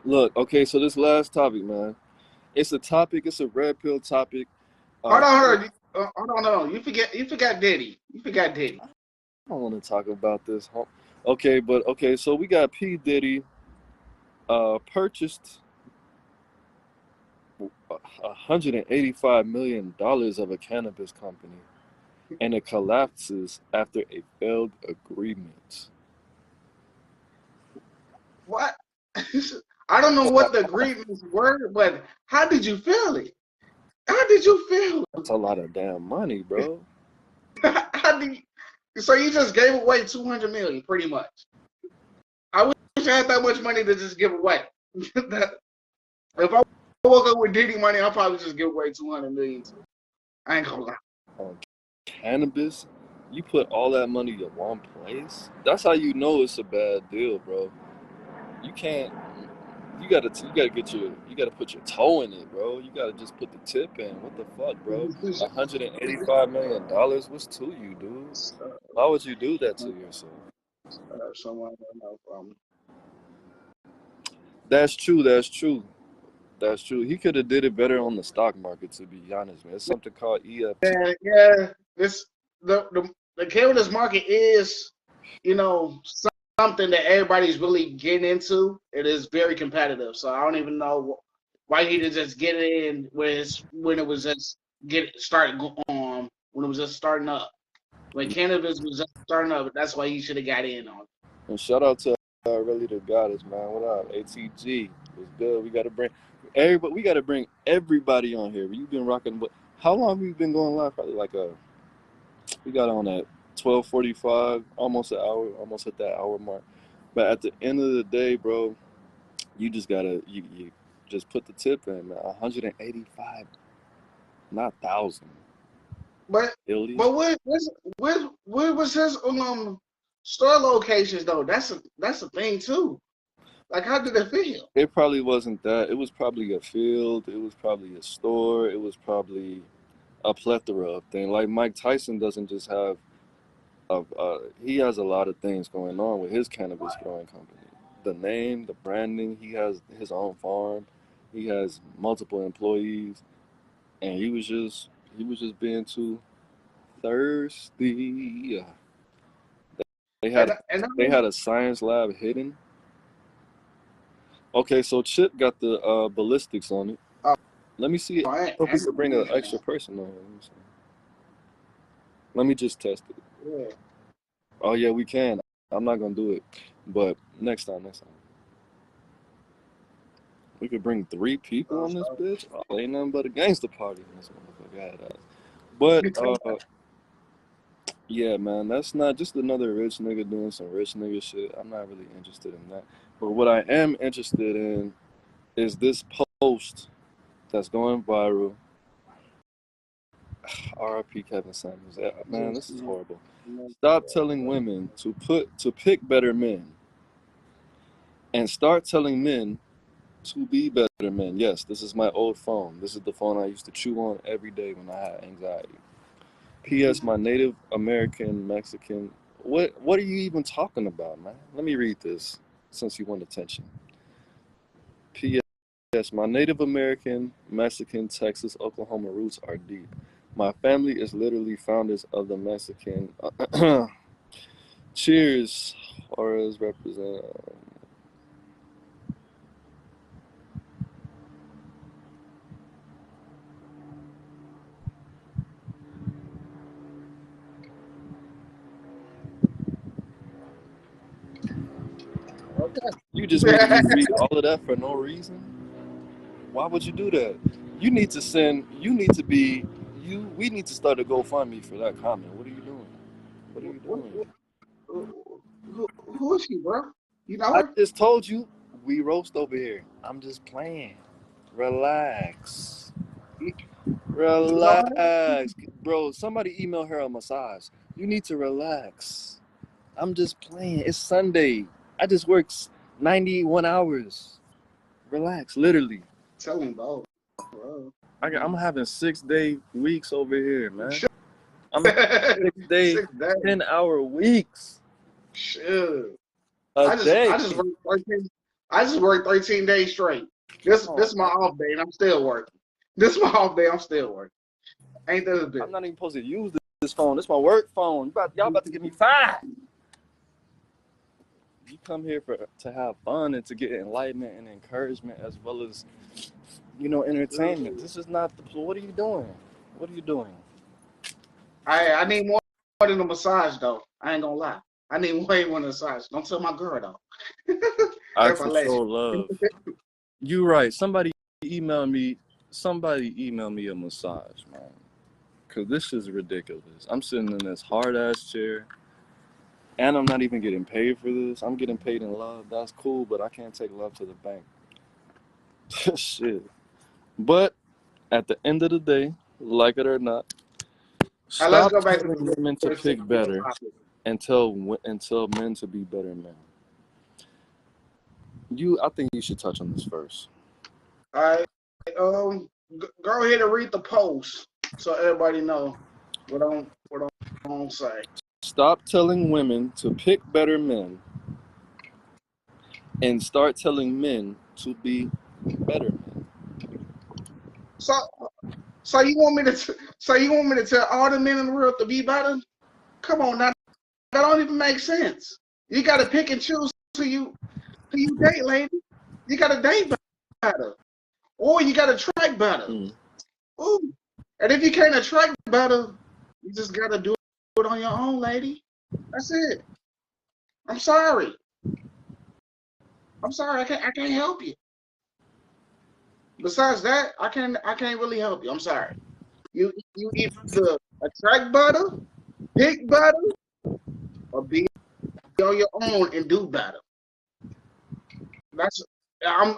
Look, okay, so this last topic, man. It's a topic. It's a red pill topic. Hold on. You forgot Diddy. You forgot Diddy. I don't want to talk about this. Okay, so we got P. Diddy purchased $185 million of a cannabis company, and it collapses after a failed agreement. What? I don't know what the agreements were, but how did you feel it? How did you feel? That's a lot of damn money, bro. So you just gave away $200 million, pretty much. I wish I had that much money to just give away. If I woke up with Diddy money, I'll probably just give away $200 million. I ain't gonna lie. On cannabis, you put all that money in one place. That's how you know it's a bad deal, bro. You can't. You gotta put your toe in it, bro. You gotta just put the tip in. What the fuck, bro? $185 million. What's to you, dude? Why would you do that to yourself? That's true. He could have did it better on the stock market, to be honest, man. It's something called EFT. Yeah. The cannabis market is, something that everybody's really getting into. It is very competitive, so I don't even know why he didn't just get in when it was just starting up. When cannabis was just starting up, that's why he should have got in on it. And shout out to really the goddess, man. What up, ATG? It's good. We gotta bring everybody on here. You've been rocking. How long have we been going live? Probably we got on at 12:45, almost an hour, almost at that hour mark. But at the end of the day, bro, you just gotta you just put the tip in, man. 185, not 1,000. But where was his store locations though? That's a thing too. Like, how did it feel? It probably wasn't that. It was probably a field. It was probably a store. It was probably a plethora of things. Like Mike Tyson doesn't just have he has a lot of things going on with his cannabis growing company. The name, the branding, he has his own farm, he has multiple employees, and he was just being too thirsty. They had a science lab hidden. Okay, so Chip got the ballistics on it. Let me see if we could bring an extra person on. Let me just test it. Yeah. Oh yeah, we can. I'm not gonna do it, but next time. We could bring 3 people on this bitch. Oh, ain't nothing but a gangster party in this motherfucker. But yeah, man, that's not just another rich nigga doing some rich nigga shit. I'm not really interested in that. But what I am interested in is this post that's going viral. R.I.P. Kevin Samuels. Yeah, man, this is horrible. Stop telling women to pick better men, and start telling men to be better men. Yes, this is my old phone. This is the phone I used to chew on every day when I had anxiety. P.S. My Native American Mexican. What are you even talking about, man? Let me read this since you want attention. P.S. My Native American, Mexican, Texas, Oklahoma roots are deep. My family is literally founders of the Mexican Cheers. Auras represent. Okay. You just made me read all of that for no reason. Why would you do that? You need to send. You need to be. You. We need to start a GoFundMe for that comment. What are you doing? What are you doing? Who is she, bro? You know I her? just told you we roast over here. I'm just playing. Relax. You know her? Relax. Bro, somebody email her a massage. You need to relax. I'm just playing. It's Sunday. I just worked 91 hours. Relax, literally. Tell him, bro. I'm having 6-day weeks over here, man. Sure. I'm having 6-day, 6 days. 10-hour weeks. Sure. A day. I just worked 13 days straight. This my off day and I'm still working. This my off day, I'm still working. Ain't that a bit? I'm not even supposed to use this phone. This is my work phone. Y'all about to give me 5. You come here to have fun and to get enlightenment and encouragement as well as, entertainment. This is not what are you doing? What are you doing? I need more than a massage though. I ain't gonna lie. I need way more than a massage. Don't tell my girl though. I can show love. You're right. Somebody email me a massage, man. Cause this is ridiculous. I'm sitting in this hard ass chair. And I'm not even getting paid for this. I'm getting paid in love. That's cool, but I can't take love to the bank. Shit. But at the end of the day, like it or not, stop telling women to pick better and tell men to be better men. I think you should touch on this first. All right. Go ahead and read the post so everybody know what I'm saying. Stop telling women to pick better men and start telling men to be better men. So you want me to tell all the men in the world to be better? Come on now. That don't even make sense. You gotta pick and choose who you date, lady. You gotta date better. Or you gotta attract better. Ooh. And if you can't attract better, you just gotta do it on your own, lady. That's it. I'm sorry. I can't help you. Besides that, I can't really help you. I'm sorry. You either attract better, pick better, or be on your own and do better. I'm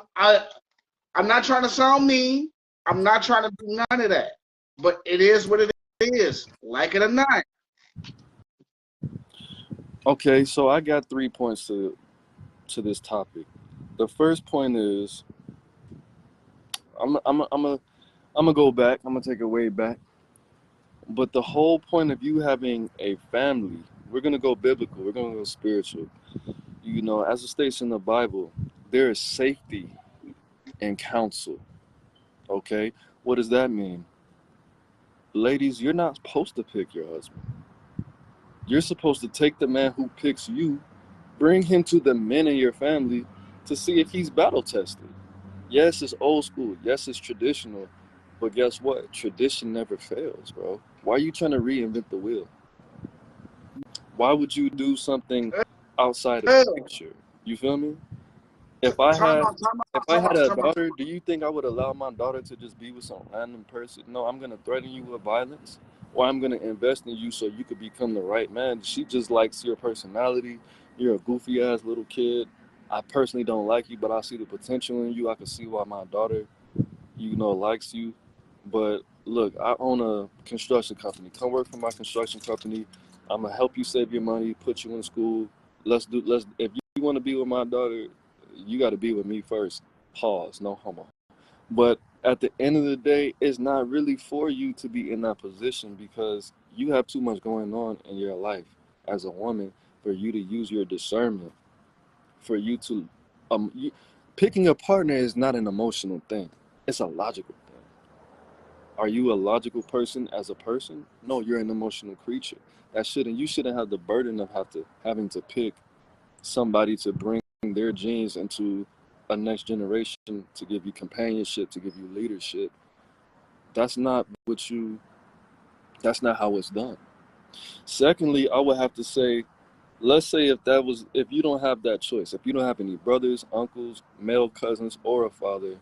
not trying to sound mean. I'm not trying to do none of that. But it is what it is, like it or not. Okay, so I got 3 points to this topic. The first point is I'm gonna go back. I'm gonna take it way back. But the whole point of you having a family, we're gonna go biblical. We're gonna go spiritual. As it states in the Bible, there is safety in counsel. Okay, what does that mean? Ladies, you're not supposed to pick your husband. You're supposed to take the man who picks you, bring him to the men in your family to see if he's battle tested. Yes, it's old school. Yes, it's traditional. But guess what? Tradition never fails, bro. Why are you trying to reinvent the wheel? Why would you do something outside of picture? You feel me? If I had a daughter, do you think I would allow my daughter to just be with some random person? No, I'm gonna threaten you with violence, or I'm gonna invest in you so you could become the right man. She just likes your personality. You're a goofy ass little kid. I personally don't like you, but I see the potential in you. I can see why my daughter, likes you. But look, I own a construction company. Come work for my construction company. I'm gonna help you save your money, put you in school. If you want to be with my daughter, you got to be with me first. Pause. No homo. But at the end of the day, it's not really for you to be in that position because you have too much going on in your life as a woman for you to use your discernment. For you to, picking a partner is not an emotional thing. It's a logical thing. Are you a logical person as a person? No, you're an emotional creature. You shouldn't have the burden of having to pick somebody to bring their genes into a next generation, to give you companionship, to give you leadership. That's not what you that's not how it's done. Secondly, I would have to say, let's say if you don't have that choice, if you don't have any brothers, uncles, male cousins, or a father,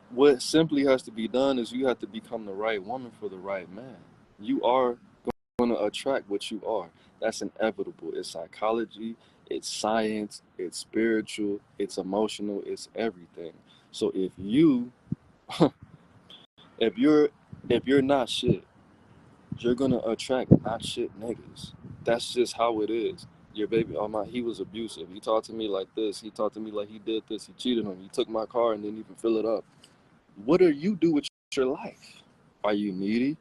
what simply has to be done is you have to become the right woman for the right man. You are going to attract what you are. That's inevitable. It's psychology, it's science, it's spiritual, it's emotional, it's everything. So if you're if you're not shit, you're gonna attract not shit niggas. That's just how it is. Your baby, oh my, he was abusive. He talked to me like this. He talked to me like he did this. He cheated on me. He took my car and didn't even fill it up. What do you do with your life? Are you needy?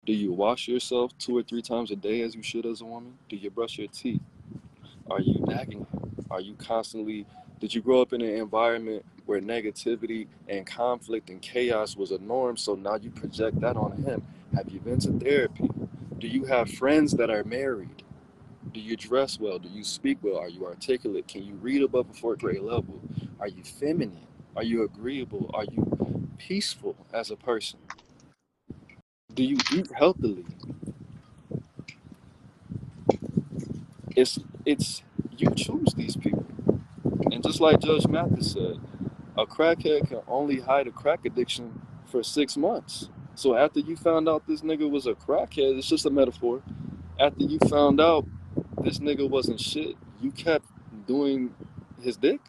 Do you wash yourself 2 or 3 times a day as you should as a woman? Do you brush your teeth? Are you nagging him? Are you constantly, did you grow up in an environment where negativity and conflict and chaos was a norm, so now you project that on him? Have you been to therapy? Do you have friends that are married? Do you dress well? Do you speak well? Are you articulate? Can you read above a fourth grade level? Are you feminine? Are you agreeable? Are you peaceful as a person? Do you eat healthily? It's you choose these people. And just like Judge Mathis said, a crackhead can only hide a crack addiction for 6 months. So after you found out this nigga was a crackhead, it's just a metaphor. After you found out this nigga wasn't shit, you kept doing his dick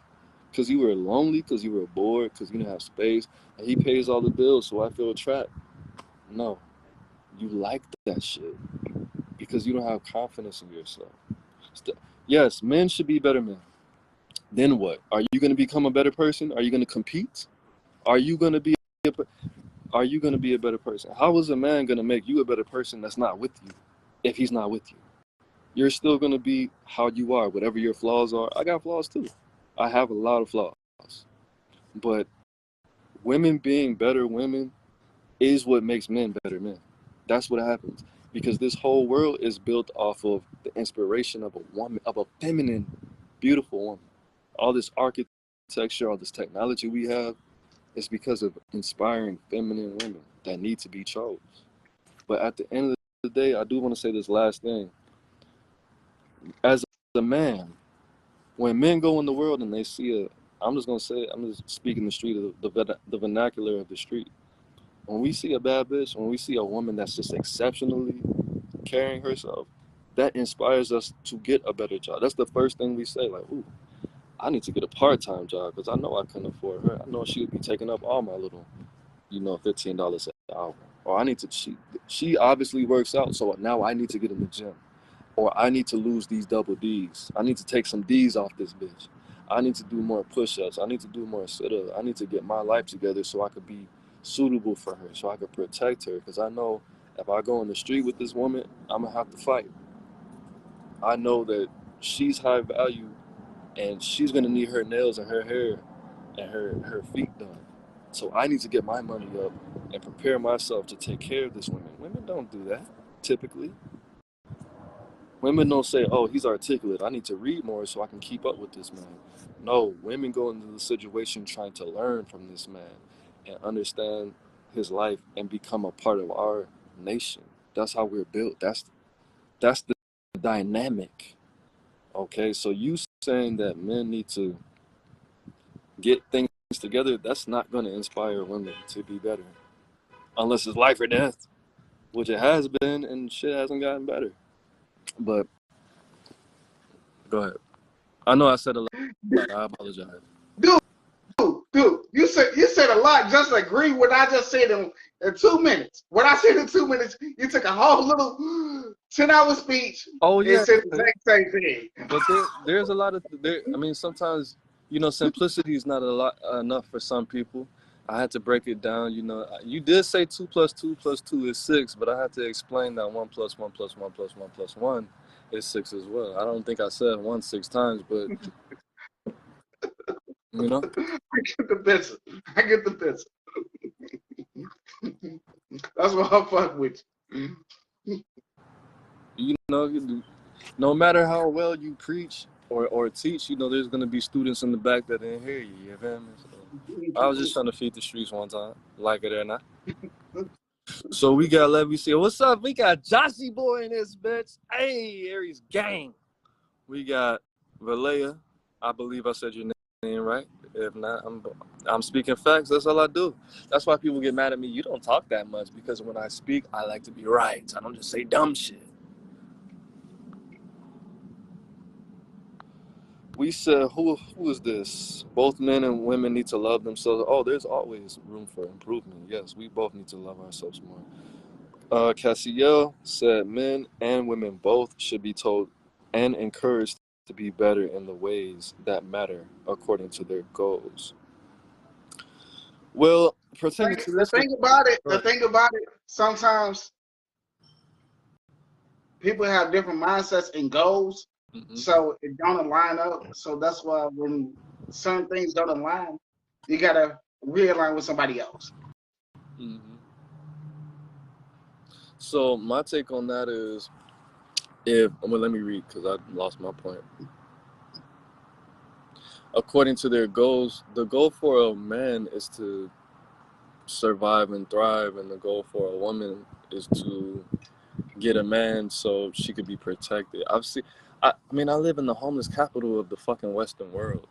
because you were lonely, because you were bored, because you didn't have space, and he pays all the bills, so I feel trapped. No, you like that shit because you don't have confidence in yourself. Yes, men should be better men. Then what? Are you going to become a better person? Are you going to compete? Are you going to be a, are you going to be a better person? How is a man going to make you a better person that's not with you if he's not with you? You're still going to be how you are, whatever your flaws are. I got flaws too. I have a lot of flaws. But women being better women is what makes men better men. That's what happens. Because this whole world is built off of the inspiration of a woman, of a feminine, beautiful woman. All this architecture, all this technology we have is because of inspiring feminine women that need to be chose. But at the end of the day, I do want to say this last thing. As a man, when men go in the world and they see I'm just going to say it, I'm just speaking the street, the vernacular of the street. When we see a bad bitch, when we see a woman that's just exceptionally carrying herself, that inspires us to get a better job. That's the first thing we say, like, ooh, I need to get a part-time job because I know I couldn't afford her. I know she would be taking up all my little, $15 an hour. Or I need to, she obviously works out, so now I need to get in the gym. Or I need to lose these double D's. I need to take some D's off this bitch. I need to do more push-ups. I need to do more sit-ups. I need to get my life together so I could be suitable for her, so I could protect her. Because I know if I go in the street with this woman, I'm going to have to fight. I know that she's high value and she's going to need her nails and her hair and her feet done. So I need to get my money up and prepare myself to take care of this woman. Women don't do that, typically. Women don't say, oh, he's articulate. I need to read more so I can keep up with this man. No, women go into the situation trying to learn from this man and understand his life and become a part of our nation. That's how we're built. That's the dynamic. Okay, so you saying that men need to get things together, that's not going to inspire women to be better. Unless it's life or death, which it has been, and shit hasn't gotten better. But go ahead. I know I said a lot. I apologize. Dude, you said a lot. Just agree what I just said in 2 minutes. What I said in 2 minutes, you took a whole little 10-hour speech and said the exact same thing. But there's a lot of sometimes simplicity is not enough for some people. I had to break it down. You did say 2 + 2 + 2 is 6, but I had to explain that 1 + 1 + 1 + 1 + 1 is 6 as well. I don't think I said 1 6 times, but I get the picture. That's what I fuck with you. You know, no matter how well you preach or teach, you know, there's gonna be students in the back that didn't hear you. You feel me? So, I was just trying to feed the streets one time, like it or not. So we got LYFT. What's up? We got Joshy Boy in this bitch. Hey, Aries gang. We got Valea. I believe I said your name right. If not, I'm speaking facts. That's all I do. That's why people get mad at me. You don't talk that much because when I speak, I like to be right. I don't just say dumb shit. We said, who is this? Both men and women need to love themselves. Oh, there's always room for improvement. Yes, we both need to love ourselves more. Cassiel said men and women both should be told and encouraged to be better in the ways that matter according to their goals. Well, pertaining to this, the thing about it, sometimes people have different mindsets and goals, so it don't line up. So that's why when certain things don't align, you gotta realign with somebody else. So my take on that is, let me read because I lost my point. According to their goals, the goal for a man is to survive and thrive, and the goal for a woman is to get a man so she could be protected. I mean, I live in the homeless capital of the fucking Western world.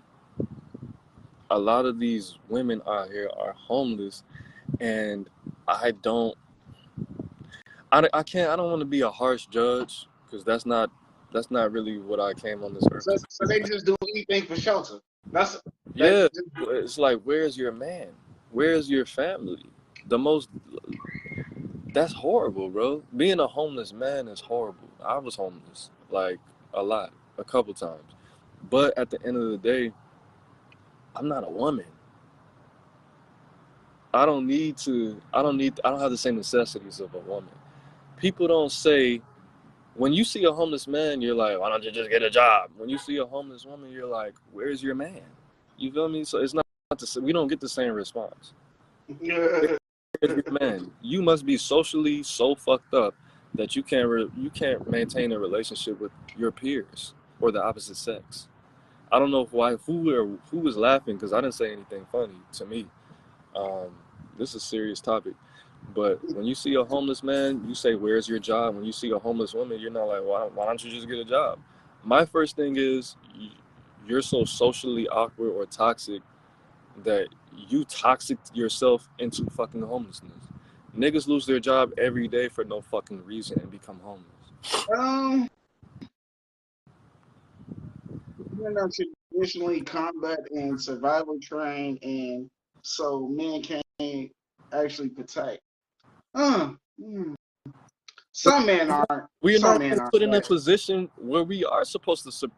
A lot of these women out here are homeless, and I don't want to be a harsh judge because that's not really what I came on this earth to do. So they just do anything for shelter. It's like, where's your man? Where's your family? That's horrible, bro. Being a homeless man is horrible. I was homeless, like, a couple times. But at the end of the day, I'm not a woman. I don't have the same necessities of a woman. People don't say, when you see a homeless man, you're like, why don't you just get a job? When you see a homeless woman, you're like, where's your man? You feel me? So it's not we don't get the same response. Man, you must be socially so fucked up that you can't maintain a relationship with your peers or the opposite sex. I don't know who was laughing because I didn't say anything funny to me. This is a serious topic. But when you see a homeless man, you say, where's your job? When you see a homeless woman, you're not like, why don't you just get a job? My first thing is, you're so socially awkward or toxic that you toxic yourself into fucking homelessness. Niggas lose their job every day for no fucking reason and become homeless. Women are traditionally combat and survival trained, and so men can't actually protect. Some men aren't. We are not put in a position where we are supposed to.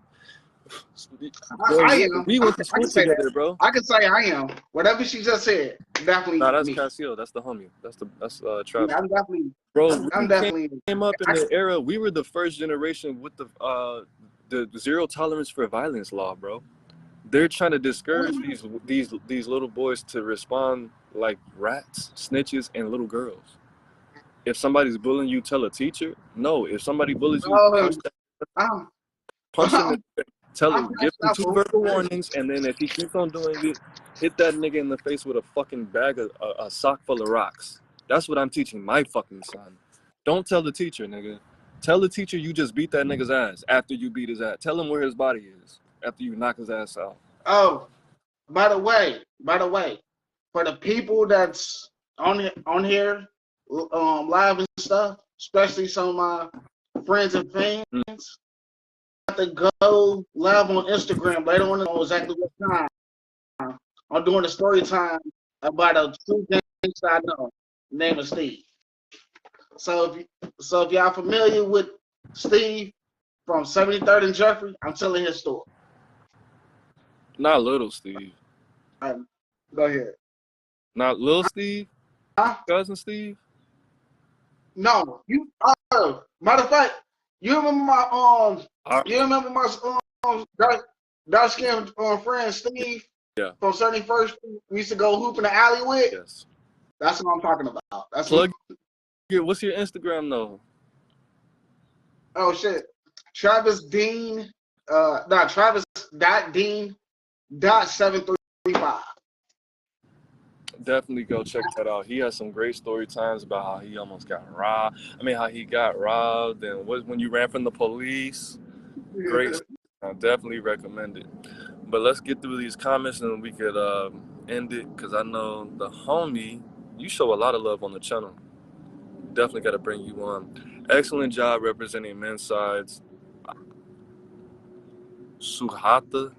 I am. We went to school together, bro. I can say I am. Whatever she just said, definitely. Nah, that's Cassiel. That's the homie. That's Travis. Yeah, I'm definitely. Bro, we came up in the era. We were the first generation with the zero tolerance for violence law, bro. They're trying to discourage these little boys to respond like rats, snitches, and little girls. If somebody's bullying you, tell a teacher. No, if somebody bullies you, punch him. Tell him, give him 2 verbal warnings, and then if he keeps on doing it, hit that nigga in the face with a fucking bag of a sock full of rocks. That's what I'm teaching my fucking son. Don't tell the teacher, nigga. Tell the teacher you just beat that nigga's ass after you beat his ass. Tell him where his body is after you knock his ass out. Oh, by the way, for the people that's on here, live and stuff, especially some of my friends and fans, to go live on Instagram later on. I know exactly what time. I'm doing a story time about a true gangster I know. Name is Steve. So if y'all familiar with Steve from 73rd and Jeffrey, I'm telling his story. Not little Steve. Go ahead. Not little Steve. Cousin Steve. No, you. Matter of fact, you remember my dark skinned friend Steve? Yeah. From 71st, we used to go hoop in the alley with. Yes. That's what I'm talking about. That's Plug it. What's your Instagram though? Oh shit. Travis Dean. Travis.Dean.735. Definitely go check that out. He has some great story times about how he almost got robbed. I mean, how he got robbed and when you ran from the police. Great. I definitely recommend it. But let's get through these comments and we could end it, because I know the homie, you show a lot of love on the channel. Definitely got to bring you on. Excellent job representing men's sides. Suhata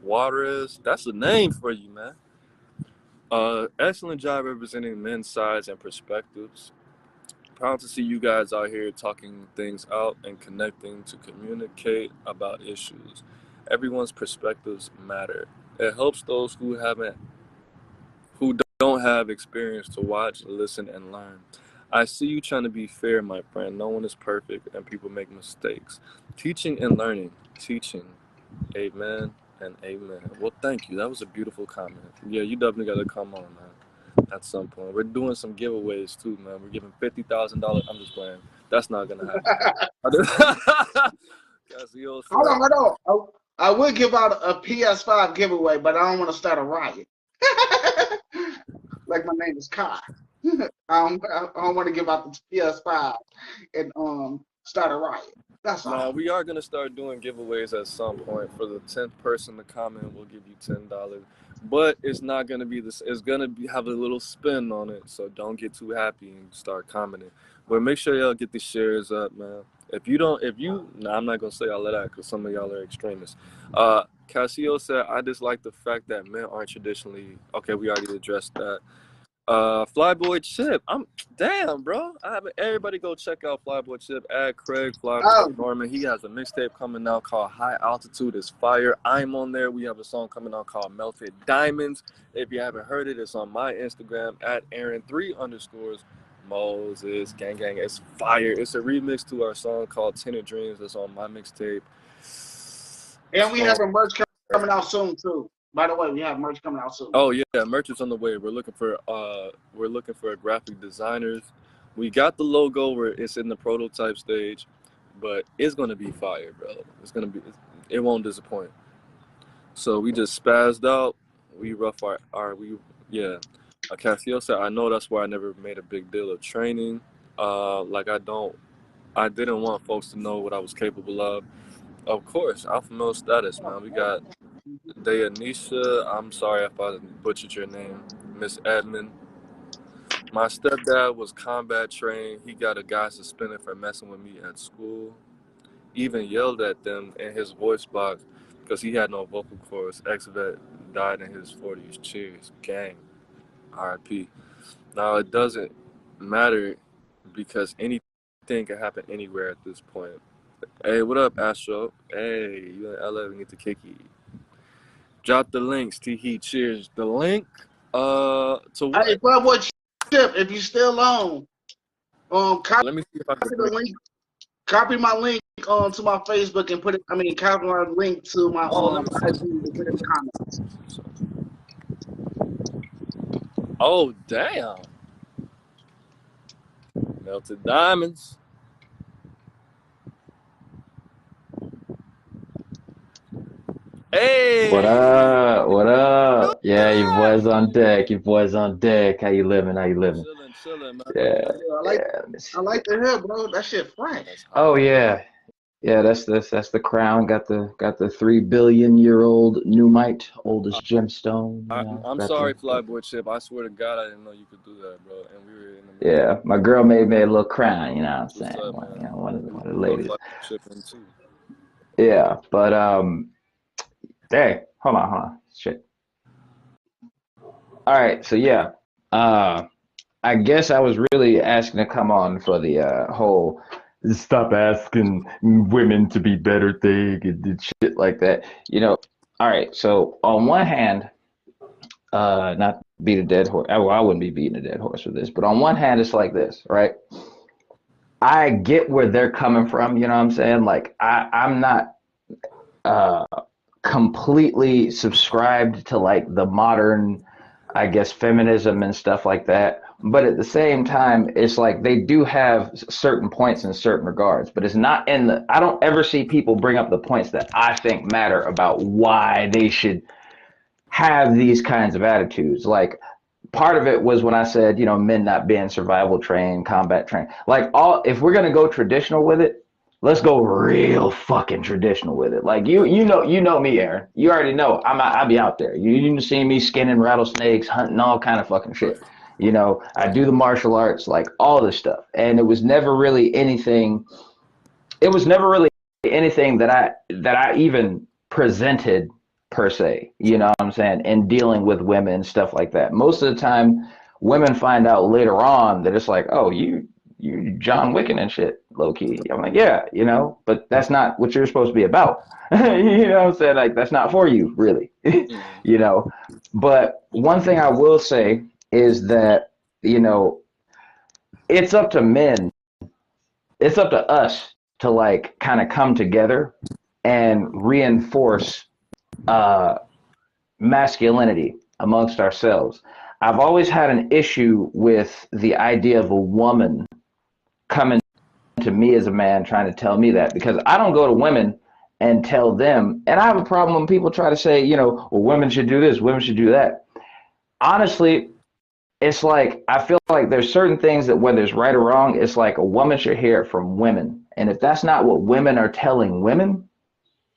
Juarez, that's a name for you, man. Excellent job representing men's sides and perspectives. Proud to see you guys out here talking things out and connecting to communicate about issues. Everyone's perspectives matter. It helps those who don't have experience to watch, listen, and learn. I see you trying to be fair, my friend. No one is perfect and people make mistakes. Teaching and learning. Teaching. Amen and amen. Well, thank you. That was a beautiful comment. Yeah, you definitely got to come on, man. At some point, we're doing some giveaways too, man. We're giving $50,000. I'm just playing. That's not gonna happen. Hold on. I would give out a PS5 giveaway, but I don't want to start a riot. Like my name is Kai. I don't want to give out the PS5 and start a riot. That's all. Nah, we are gonna start doing giveaways at some point. For the 10th person to comment, we'll give you $10. But it's not gonna be this. It's gonna have a little spin on it. So don't get too happy and start commenting. But make sure y'all get the shares up, man. I'm not gonna say all of that because some of y'all are extremists. Casio said, I dislike the fact that men aren't traditionally. Okay, we already addressed that. Flyboy Chip. Damn, bro. Everybody go check out Flyboy Chip. Add Craig Flyboy Norman. He has a mixtape coming out called High Altitude is Fire. I'm on there. We have a song coming out called Melted Diamonds. If you haven't heard it, it's on my Instagram at Aaron3_Moses. Gang. It's fire. It's a remix to our song called Tinted Dreams. That's on my mixtape. And we have a merch coming out soon too. By the way, we have merch coming out soon. Oh yeah, merch is on the way. We're looking for graphic designers. We got the logo where it's in the prototype stage, but it's gonna be fire, bro. It won't disappoint. So we just spazzed out. We rough Castillo said, I know that's why I never made a big deal of training. I didn't want folks to know what I was capable of. Of course, alpha male status, man. We got Dayanisha, I'm sorry if I butchered your name, Miss Edmond. My stepdad was combat trained. He got a guy suspended for messing with me at school. Even yelled at them in his voice box because he had no vocal cords. Ex-vet died in his 40s. Cheers. Gang. R.I.P. Now, it doesn't matter because anything can happen anywhere at this point. Hey, what up, Astro? Hey, you in LA, we need to kick you. Drop the links, T-Heat. Cheers. The link to what? Hey, Flyboy Chip, if you still on, copy, let me see if I can the link. Copy my link to my Facebook and put it. Copy my link to my IG and put it in the comments. Oh damn! Melted diamonds. Hey! What up? What up? Yeah, your boys on deck. Your boys on deck. How you living? Chilling, man. Yeah. I like the hair, bro. That shit fresh. Oh yeah. Yeah, that's the crown. Got the 3 billion year old Numite, oldest gemstone. I'm sorry, Flyboy Chip. I swear to God, I didn't know you could do that, bro. And we were in the Yeah, my girl made me a little crown. You know what I'm saying? Up, one of the ladies. Too. Yeah, but dang, hold on, shit. All right, so yeah, I guess I was really asking to come on for the whole stop asking women to be better thing and shit like that. All right, so on one hand, not beat a dead horse. Well, I wouldn't be beating a dead horse with this, but on one hand, it's like this, right? I get where they're coming from, you know what I'm saying? Like, I'm not completely subscribed to like the modern, I guess, feminism and stuff like that, but at the same time, it's like they do have certain points in certain regards, but it's not in the, I don't ever see people bring up the points that I think matter about why they should have these kinds of attitudes. Like, part of it was when I said, you know, men not being survival trained, combat trained. Like, if we're gonna go traditional with it, let's go real fucking traditional with it. Like, you know me, Aaron. You already know I be out there. You see me skinning rattlesnakes, hunting all kind of fucking shit. You know, I do the martial arts, like all this stuff, and it was never really anything. It was never really anything that I even presented per se, you know what I'm saying, and dealing with women and stuff like that. Most of the time, women find out later on that it's like, oh, you John Wicking and shit, low key. I'm like, yeah, you know, but that's not what you're supposed to be about. You know what I'm saying? Like, that's not for you, really. You know, but one thing I will say is that, you know, it's up to men, it's up to us to like kind of come together and reinforce masculinity amongst ourselves. I've always had an issue with the idea of a woman coming to me as a man trying to tell me that, because I don't go to women and tell them, and I have a problem when people try to say, you know, well, women should do this, women should do that. Honestly, it's like, I feel like there's certain things that whether it's right or wrong, it's like a woman should hear it from women. And if that's not what women are telling women,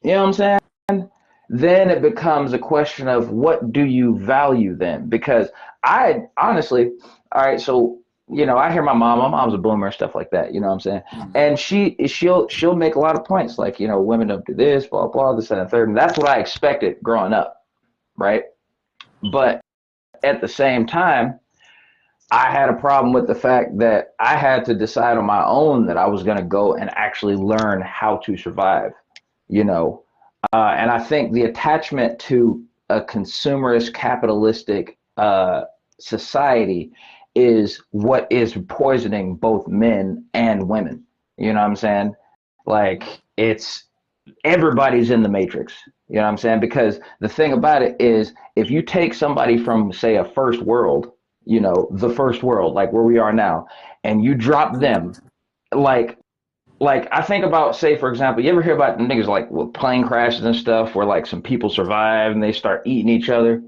you know what I'm saying? Then it becomes a question of what do you value then? Because I honestly, all right, so, you know, I hear my mom's a boomer and stuff like that, you know what I'm saying? And she'll make a lot of points like, you know, women don't do this, blah, blah, this and the third. And that's what I expected growing up, right? But at the same time, I had a problem with the fact that I had to decide on my own that I was going to go and actually learn how to survive, you know? And I think the attachment to a consumerist capitalistic society is what is poisoning both men and women. You know what I'm saying? Like, it's everybody's in the matrix. You know what I'm saying? Because the thing about it is, if you take somebody from, say, a first world, you know, the first world, like where we are now, and you drop them, like I think about, say, for example, you ever hear about niggas like with plane crashes and stuff where like some people survive and they start eating each other?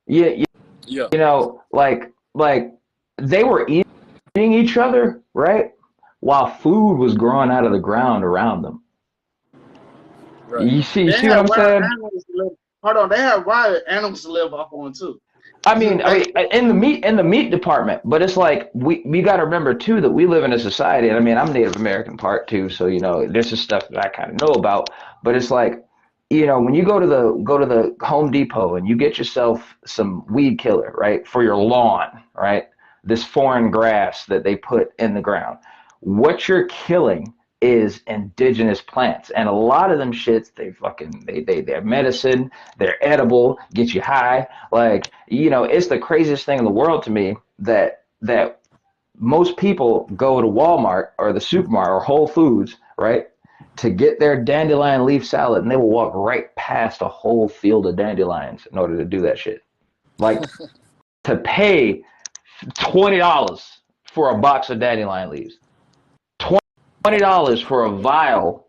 Yeah. You know, like they were eating each other, right? While food was growing out of the ground around them. Right. You see what I'm saying? Hold on, they have wild animals to live off on too. I mean, in the meat department, but it's like we got to remember too that we live in a society, and I mean, I'm Native American part too, so you know, this is stuff that I kind of know about. But it's like, you know, when you go to the Home Depot and you get yourself some weed killer, right, for your lawn, right, this foreign grass that they put in the ground, what you're killing is indigenous plants, and a lot of them shits, they're medicine, they're edible, get you high. Like, you know, it's the craziest thing in the world to me that most people go to Walmart or the supermarket or Whole Foods, right, to get their dandelion leaf salad, and they will walk right past a whole field of dandelions in order to do that shit. Like, to pay $20 for a box of dandelion leaves. $20 for a vial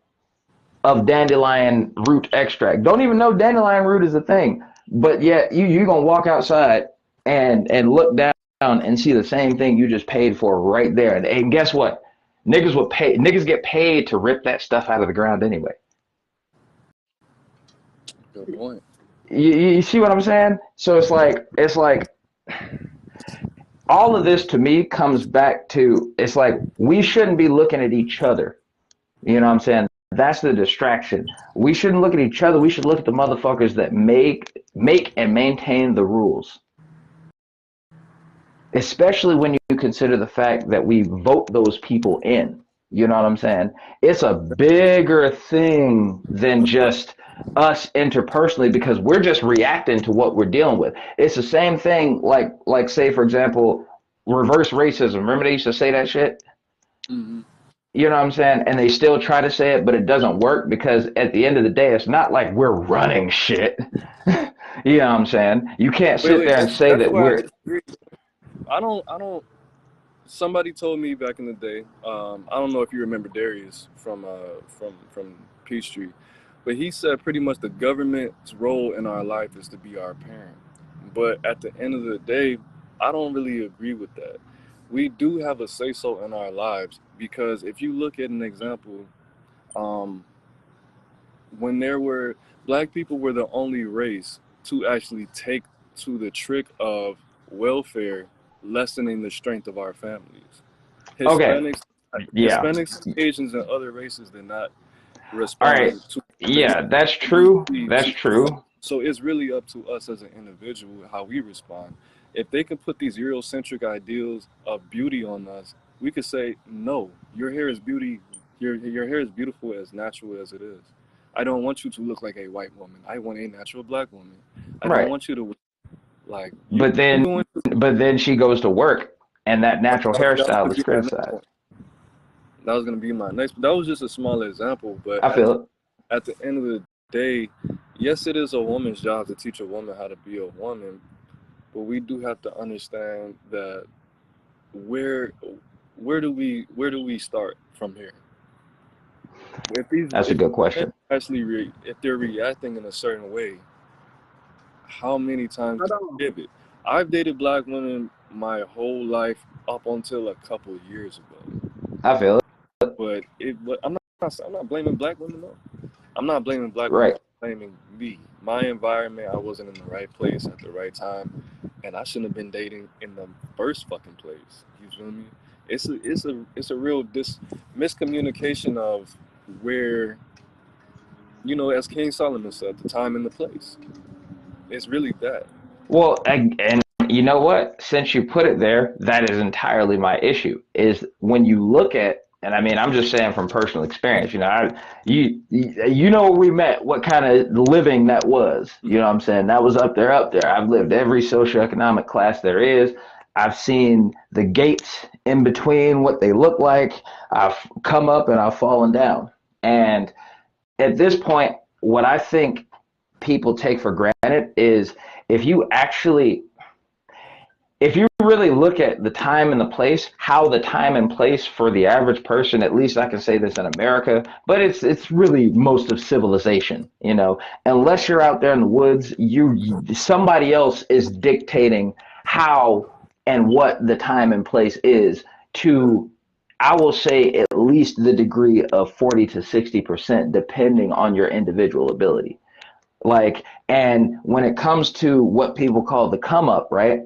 of dandelion root extract. Don't even know dandelion root is a thing, but yet you're gonna walk outside and look down and see the same thing you just paid for right there. And guess what? Niggas get paid to rip that stuff out of the ground anyway. Good point. You see what I'm saying? So it's like all of this to me comes back to, it's like we shouldn't be looking at each other. You know what I'm saying? That's the distraction. We shouldn't look at each other. We should look at the motherfuckers that make and maintain the rules. Especially when you consider the fact that we vote those people in. You know what I'm saying? It's a bigger thing than just us interpersonally, because we're just reacting to what we're dealing with. It's the same thing like say, for example, reverse racism. Remember they used to say that shit? Mm-hmm. You know what I'm saying? And they still try to say it, but it doesn't work, because at the end of the day, it's not like we're running shit. You know what I'm saying? You can't sit there and say that we're... I don't somebody told me back in the day. I don't know if you remember Darius from Peachtree, but he said pretty much the government's role in our life is to be our parent. But at the end of the day, I don't really agree with that. We do have a say so in our lives, because if you look at an example, um, when there were black people were the only race to actually take to the trick of welfare, lessening the strength of our families. Okay. Hispanics, Yeah. Hispanics, Asians, and other races did not All right. respond to Yeah, that's true. That's true. so it's really up to us as an individual how we respond. If they can put these Eurocentric ideals of beauty on us, we could say, no, your hair is beauty. Your hair is beautiful, as natural as it is. I don't want you to look like a white woman. I want a natural black woman. I don't Right. want you to like you. But then she goes to work, and that natural hairstyle is criticized. That was gonna be my next. But that was just a small example. But I feel it. At the end of the day, yes, it is a woman's job to teach a woman how to be a woman, but we do have to understand that where do we start from here? That's a good question. Actually, if they're reacting in a certain way, how many times do you give it? I've dated black women my whole life up until a couple of years ago. I feel it. But I'm not blaming black women though. I'm not blaming black Right. women. I'm blaming me. My environment. I wasn't in the right place at the right time, and I shouldn't have been dating in the first fucking place. You feel me? It's a real miscommunication of where, as King Solomon said, the time and the place. It's really that. Well, and you know what? Since you put it there, that is entirely my issue. Is when you look at, and I mean, I'm just saying from personal experience. You know where we met, what kind of living that was. You know what I'm saying? That was up there. I've lived every socioeconomic class there is. I've seen the gates in between, what they look like. I've come up and I've fallen down. And at this point, what I think people take for granted is if you really look at the time and the place, how the time and place for the average person, at least I can say this in America, but it's really most of civilization, unless you're out there in the woods, somebody else is dictating how and what the time and place is to, I will say, at least the degree of 40 to 60%, depending on your individual ability. And when it comes to what people call the come up, right?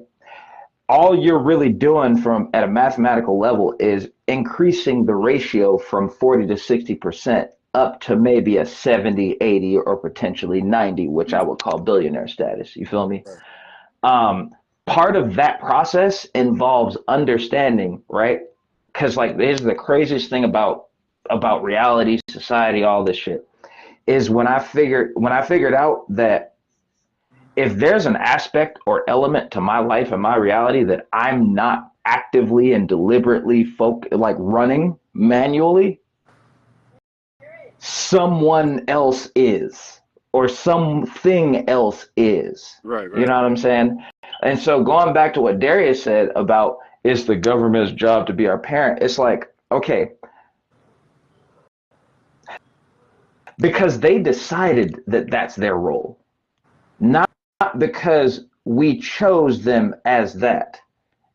All you're really doing at a mathematical level is increasing the ratio from 40 to 60% up to maybe a 70, 80, or potentially 90, which I would call billionaire status. You feel me? Part of that process involves understanding, right? Because this is the craziest thing about reality, society, all this shit, is when I figured out that if there's an aspect or element to my life and my reality that I'm not actively and deliberately running manually, someone else is, or something else is. Right. You know what I'm saying? And so going back to what Darius said about it's the government's job to be our parent, it's like, okay, because they decided that that's their role, not because we chose them as that.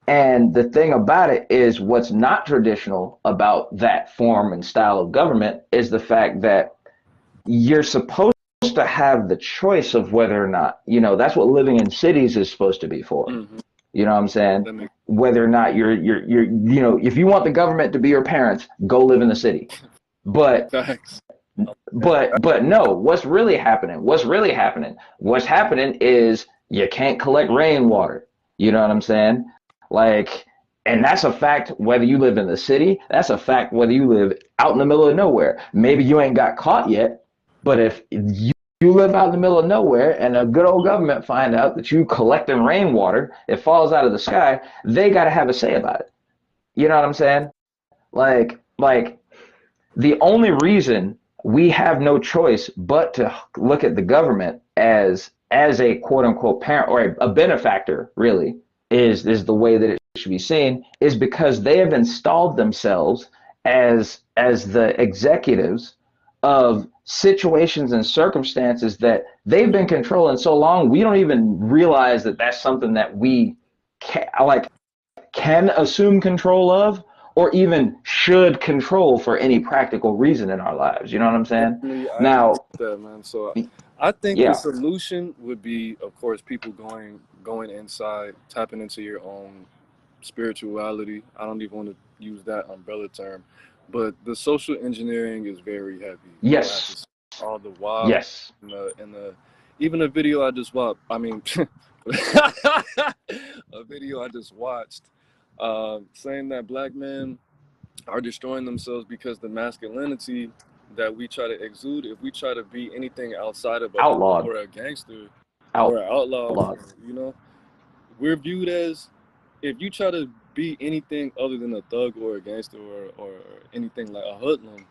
And the thing about it is, what's not traditional about that form and style of government is the fact that you're supposed to have the choice of whether or not, that's what living in cities is supposed to be for. Mm-hmm. You know what I'm saying? Whether or not you're if you want the government to be your parents, go live in the city. But Thanks. But no, what's happening is you can't collect rainwater. You know what I'm saying? And that's a fact whether you live in the city, that's a fact whether you live out in the middle of nowhere. Maybe you ain't got caught yet, but if you live out in the middle of nowhere and a good old government find out that you collecting rainwater, it falls out of the sky, they got to have a say about it. You know what I'm saying? The only reason we have no choice but to look at the government as a quote unquote parent or a benefactor really is the way that it should be seen is because they have installed themselves as the executives of situations and circumstances that they've been controlling so long, we don't even realize that that's something that we can assume control of, or even should control for any practical reason in our lives. You know what I'm saying? Now, that, man. So I think the solution would be, of course, people going inside, tapping into your own spirituality. I don't even want to use that umbrella term, but the social engineering is very heavy. Yes. All the wild. Yes. And even a video I just watched. I mean, a video I just watched. Saying that black men are destroying themselves because the masculinity that we try to exude, if we try to be anything outside of outlawed or a gangster or an outlaw, you know, we're viewed as, if you try to be anything other than a thug or a gangster or anything like a hoodlum,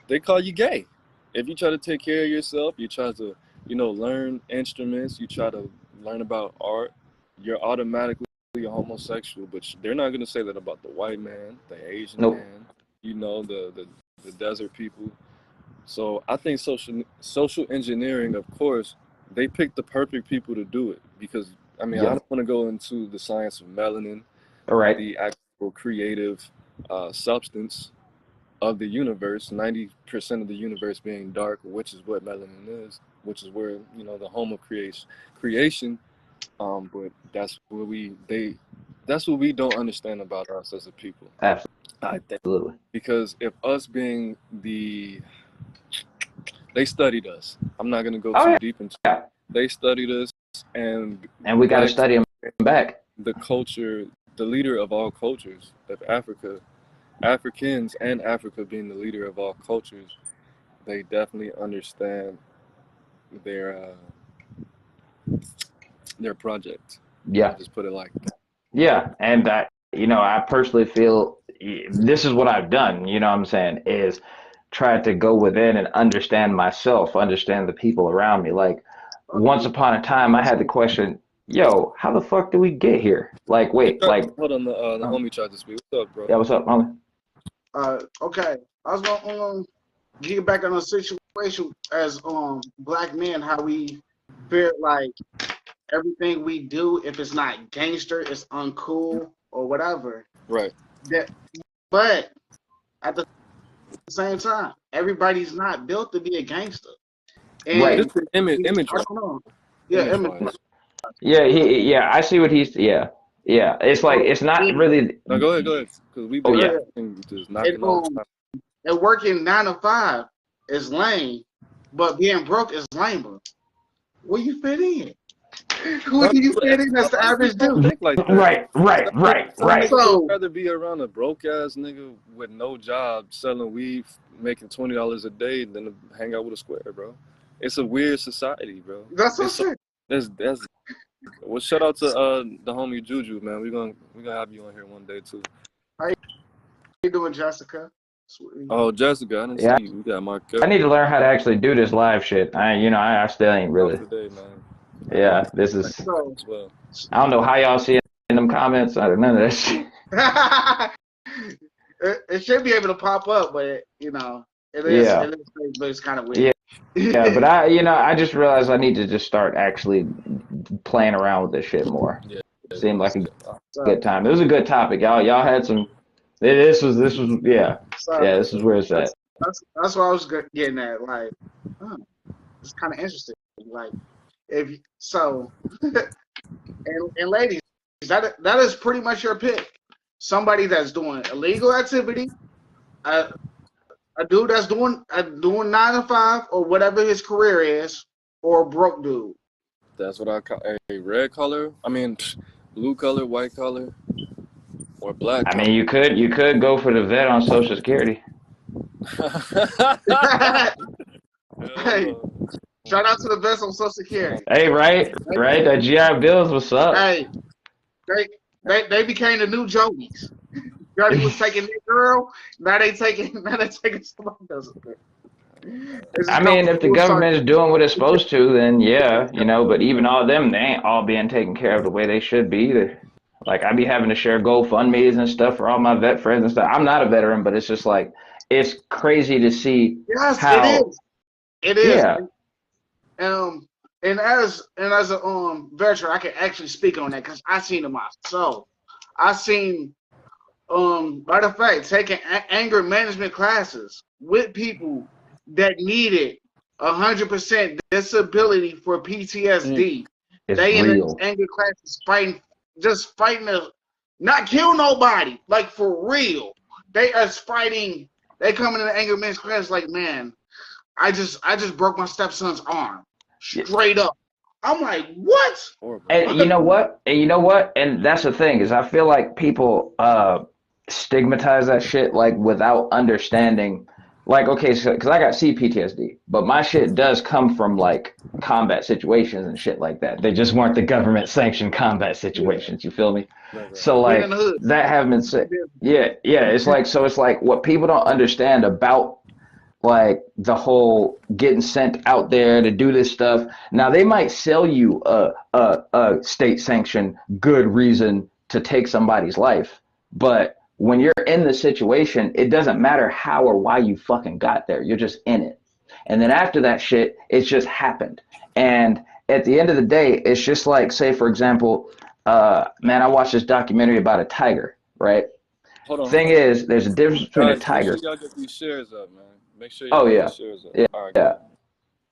they call you gay. If you try to take care of yourself, you try to, you know, learn instruments, you try to learn about art, you're automatically a homosexual. But they're not going to say that about the white man, the Asian man, you know, the desert people. So I think social engineering, of course, they picked the perfect people to do it, because I mean, I don't want to go into the science of melanin, the actual creative substance of the universe, 90% of the universe being dark, which is what melanin is, which is where, you know, the home of creation. But that's what we don't understand about us as a people. Absolutely. Because if us being they studied us. I'm not gonna go too deep into it. They studied us, and we got to study them back. The culture, the leader of all cultures of Africa, Africans and Africa being the leader of all cultures, they definitely understand their project. Yeah. I'll just put it like that. Yeah, and you know, I personally feel this is what I've done, you know what I'm saying, is try to go within and understand myself, understand the people around me. Like, once upon a time, I had the question, yo, how the fuck do we get here? Like, wait, like... Hold on, the homie tried to speak. What's up, bro? Yeah, what's up, homie? Okay, I was going to get back on the situation as black men, how we feel like everything we do, if it's not gangster, it's uncool or whatever. Right. But at the same time, everybody's not built to be a gangster. And it's an image. I don't know. Yeah, image. Yeah, I see what he's. Yeah. It's like, it's not really. No, go ahead. Because we've been just knocking off. And working 9 to 5 is lame, but being broke is lamer. Where you fit in? Who do you fit in? That's the average dude. Like that. Right. So I'd rather be around a broke ass nigga with no job selling weed, making $20 a day, than to hang out with a square, bro. It's a weird society, bro. That's what I'm saying. That's. Well, shout out to the homie Juju, man. We're gonna have you on here one day too. How you doing, Jessica? Oh, Jessica, I didn't see you. We got Mark. I need to learn how to actually do this live shit. I still ain't really. Today, man. Yeah, this is. I don't know how y'all see it in them comments. I don't know that shit. It should be able to pop up, but you know, it is. Yeah. It is, but it's kind of weird. Yeah, but I just realized I need to just start actually playing around with this shit more. Yeah. Seemed like a good time. It was a good topic, y'all. Y'all had some. This was this is where it's at. That's what I was getting at. Like, it's kind of interesting. Like, if so, and ladies, that is pretty much your pick. Somebody that's doing illegal activity, a dude that's doing 9 to 5 or whatever his career is, or a broke dude. That's what I call a red collar. I mean, blue collar, white collar, or black collar. I mean, you could go for the vet on Social Security. Hey, shout out to the vets on Social Security. Hey, right. That GI Bills, what's up? Hey, they became the new Jogies. Jody was taking their girl, now they taking somebody else's girl. I mean, if the government is doing what it's supposed to, then yeah, but even all of them, they ain't all being taken care of the way they should be either. Like I be having to share GoFundMe's and stuff for all my vet friends and stuff. I'm not a veteran, but it's just like it's crazy to see Yes, it how. is. It is. Yeah. And as a veteran, I can actually speak on that because I seen it myself. I seen matter of fact, taking anger management classes with people that needed 100% disability for PTSD. It's They in these real. anger classes fighting to not kill nobody, like for real. They are fighting. They come into the anger management class like, man, I just broke my stepson's arm, straight up. I'm like, what? And you know what? And that's the thing is I feel like people stigmatize that shit like without understanding. Like, okay, so because I got CPTSD, but my shit does come from like combat situations and shit like that. They just weren't the government sanctioned combat situations. You feel me? So We in like the hood. that having been said, yeah. It's like so. It's like what people don't understand about like the whole getting sent out there to do this stuff. Now they might sell you a state sanctioned good reason to take somebody's life, but when you're in the situation, it doesn't matter how or why you fucking got there. You're just in it. And then after that shit, it's just happened. And at the end of the day, it's just like, say, for example, man, I watched this documentary about a tiger, right? Thing is, there's a difference between a tiger. Make sure y'all get these shares up, man. Make sure Oh, y'all get yeah. these shares up. Yeah. All right, Yeah.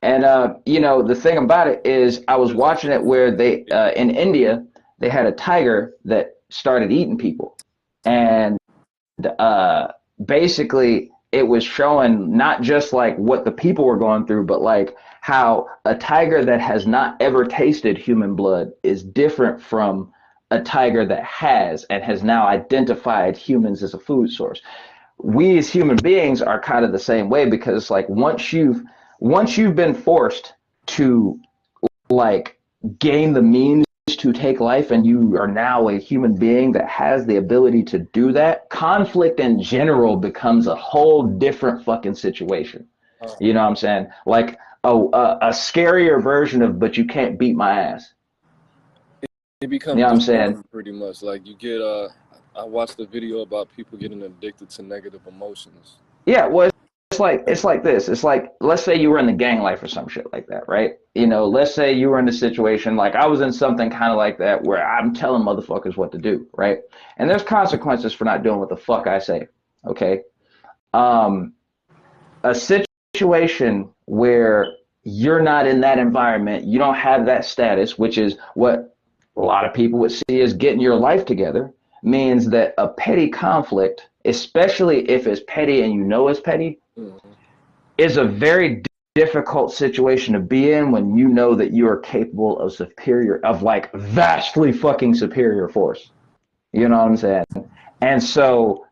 And, you know, the thing about it is I was watching it where they, in India, they had a tiger that started eating people. And basically it was showing not just like what the people were going through, but like how a tiger that has not ever tasted human blood is different from a tiger that has and has now identified humans as a food source. We as human beings are kind of the same way because like once you've been forced to like gain the means to take life and you are now a human being that has the ability to do that, conflict in general becomes a whole different fucking situation. You know what I'm saying? Like a scarier version of but you can't beat my ass. It becomes, you know what I'm saying? Pretty much like you get I watched a video about people getting addicted to negative emotions. Yeah, well, it's like this. It's like, let's say you were in the gang life or some shit like that, right? You know, let's say you were in a situation like I was in something kind of like that where I'm telling motherfuckers what to do, right? And there's consequences for not doing what the fuck I say, okay? A situation where you're not in that environment, you don't have that status, which is what a lot of people would see as getting your life together, means that a petty conflict, especially if it's petty and you know it's petty, is a very difficult situation to be in when you know that you are capable of like vastly fucking superior force. You know what I'm saying? And so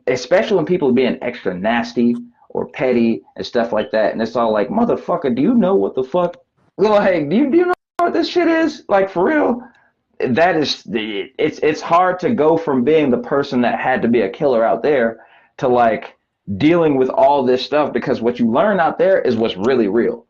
especially when people are being extra nasty or petty and stuff like that, and it's all like, motherfucker, do you know what the fuck? Like, do you know what this shit is? Like, for real? That is it's hard to go from being the person that had to be a killer out there to like dealing with all this stuff, because what you learn out there is what's really real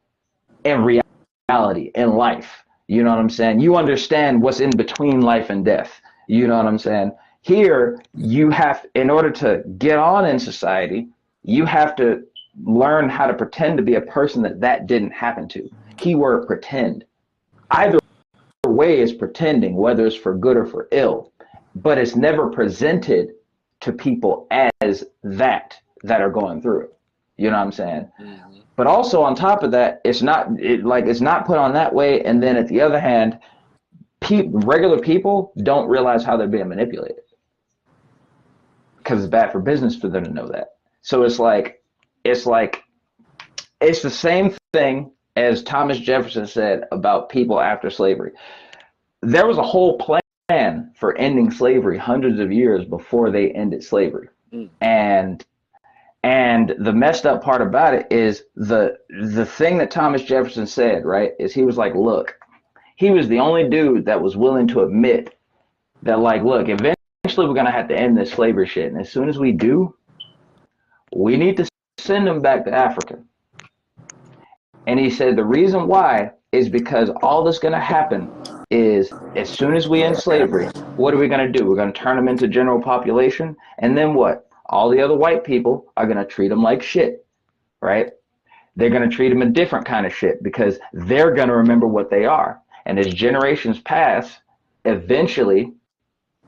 in reality in life. You know what I'm saying? You understand what's in between life and death. You know what I'm saying? Here you have, in order to get on in society, you have to learn how to pretend to be a person that didn't happen to. Keyword pretend. Either way is pretending, whether it's for good or for ill, but it's never presented to people as that are going through it. You know what I'm saying? Mm-hmm. But also on top of that, it's not put on that way. And then at the other hand, regular people don't realize how they're being manipulated because it's bad for business for them to know that. So it's the same thing as Thomas Jefferson said about people after slavery. There was a whole plan for ending slavery hundreds of years before they ended slavery. And the messed up part about it is the thing that Thomas Jefferson said, right, is he was like, look, he was the only dude that was willing to admit that, like, look, eventually we're going to have to end this slavery shit. And as soon as we do, we need to send them back to Africa. And he said the reason why is because all that's going to happen is as soon as we end slavery, what are we going to do? We're going to turn them into general population. And then what? All the other white people are going to treat them like shit, right? They're going to treat them a different kind of shit because they're going to remember what they are. And as generations pass, eventually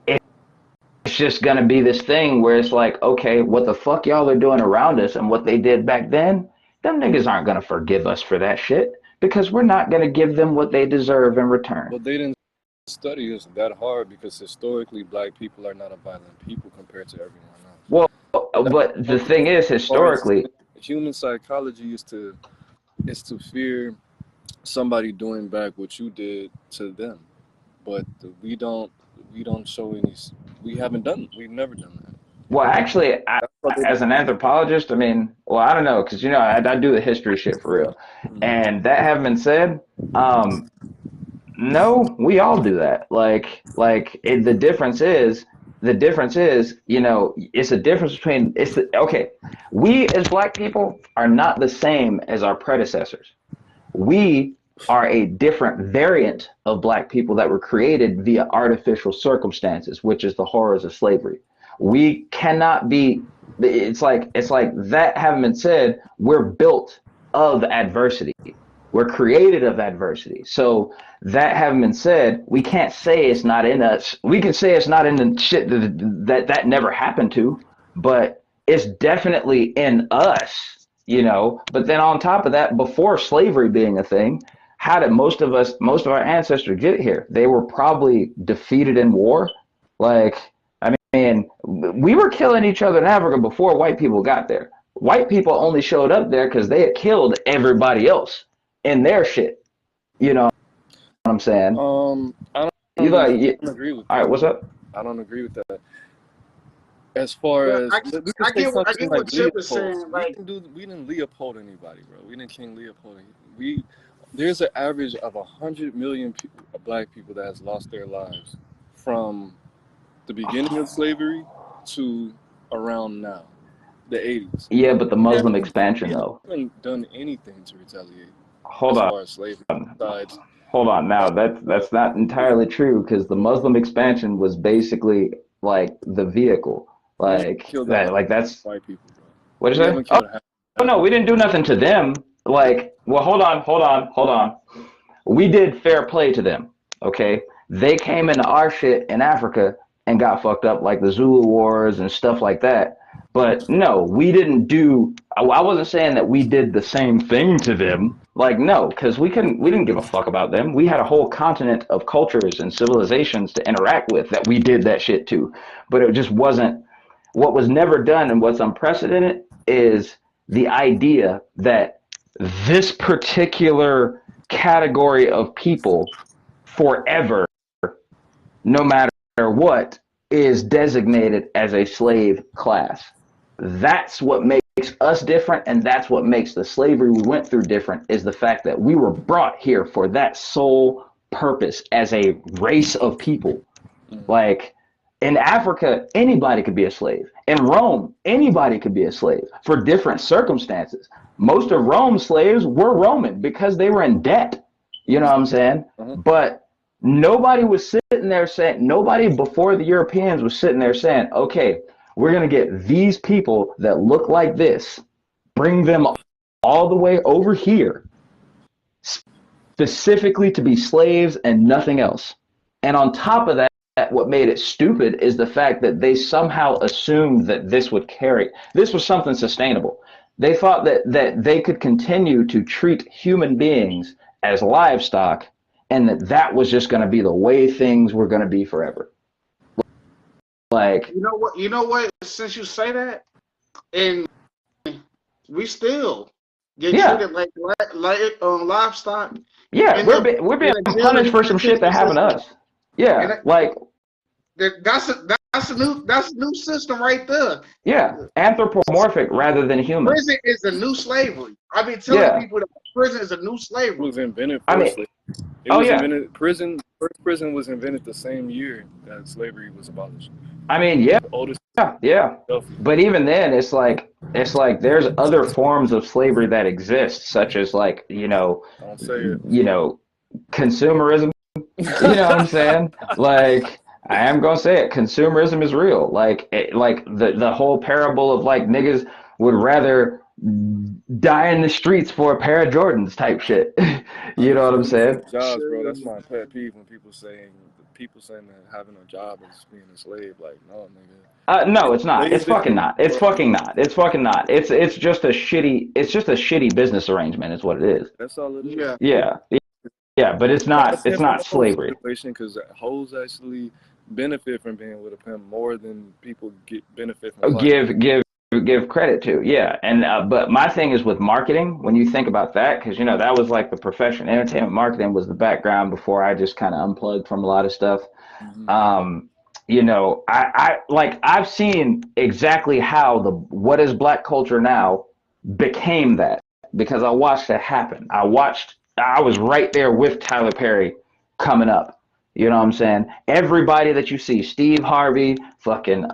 it's just going to be this thing where it's like, okay, what the fuck y'all are doing around us and what they did back then, them niggas aren't going to forgive us for that shit because we're not going to give them what they deserve in return. Well, they didn't study us that hard because historically black people are not a violent people compared to everyone else. Well, but the thing is, historically, human psychology is to fear somebody doing back what you did to them, but we've never done that. Well, actually, as an anthropologist, I mean, well, I don't know, because, you know, I do the history shit for real. And that having been said, no, we all do that. The difference is, you know, it's a difference between, okay, we as black people are not the same as our predecessors. We are a different variant of black people that were created via artificial circumstances, which is the horrors of slavery. We cannot be, it's like that having been said, we're built of adversity. We're created of adversity. So that having been said, we can't say it's not in us. We can say it's not in the shit that never happened to, but it's definitely in us, you know. But then on top of that, before slavery being a thing, how did most of our ancestors get here? They were probably defeated in war. Like, I mean, we were killing each other in Africa before white people got there. White people only showed up there because they had killed everybody else in their shit. You know what I'm saying? I don't agree with that. All right, what's up? I don't agree with that. As far as I get what Chip is saying. Like, we didn't Leopold anybody, bro. We didn't King Leopold. There's an average of 100 million black people that has lost their lives from the beginning of slavery to around now, the 80s. Yeah, but the Muslim expansion, though. We haven't done anything to retaliate. Hold on. As far as slavery, besides, hold on. Now, that's not entirely true because the Muslim expansion was basically like the vehicle. Like that's white people, bro. What is that? Oh no, we didn't do nothing to them. Like, well, hold on. We did fair play to them. Okay, they came into our shit in Africa and got fucked up, like the Zulu Wars and stuff like that. But no, we didn't do. I wasn't saying that we did the same thing to them. Like, no, because we didn't give a fuck about them. We had a whole continent of cultures and civilizations to interact with that we did that shit to. But it just wasn't. What was never done and what's unprecedented is the idea that this particular category of people forever, no matter what, is designated as a slave class. That's what makes us different, and that's what makes the slavery we went through different, is the fact that we were brought here for that sole purpose as a race of people. Like, in Africa, anybody could be a slave. In Rome, anybody could be a slave for different circumstances. Most of Rome's slaves were Roman because they were in debt. You know what I'm saying? But nobody was sitting there saying, nobody before the Europeans was sitting there saying, okay, we're going to get these people that look like this, bring them all the way over here, specifically to be slaves and nothing else. And on top of that, what made it stupid is the fact that they somehow assumed that this was something sustainable. They thought that they could continue to treat human beings as livestock and that was just going to be the way things were going to be forever. Like, you know what, since you say that, and we still get treated like livestock. Yeah, we're being punished for some shit that happened to us. Yeah, that's a new system right there. Yeah, anthropomorphic rather than human. Prison is a new slavery. I've been telling people that prison is a new slavery. It was invented first. Invented. First prison was invented the same year that slavery was abolished. I mean, yeah, Oldest yeah. Philadelphia. But even then, it's like there's other forms of slavery that exist, such as like Don't say it. consumerism. You know what I'm saying? Like I am gonna say it. Consumerism is real. Like the whole parable of like niggas would rather die in the streets for a pair of Jordans type shit. You know what I'm saying? Jobs, bro. That's my pet peeve when people saying that having a job is being a slave. Like, no, nigga. No, it's not. It's Slaves fucking didn't. not. It's fucking not. It's fucking not. It's just a shitty. It's just a shitty business arrangement. Is what it is. That's all it is. Yeah. Yeah, yeah, but it's not. It's not slavery. Because hoes actually benefit from being with a pimp more than people get benefit from life. Give credit to. Yeah, and but my thing is with marketing. When you think about that, because that was like the profession. Entertainment marketing was the background before I just kind of unplugged from a lot of stuff. Mm-hmm. I've seen exactly how the what is black culture now became that because I watched it happen. I was right there with Tyler Perry coming up. You know what I'm saying? Everybody that you see, Steve Harvey, fucking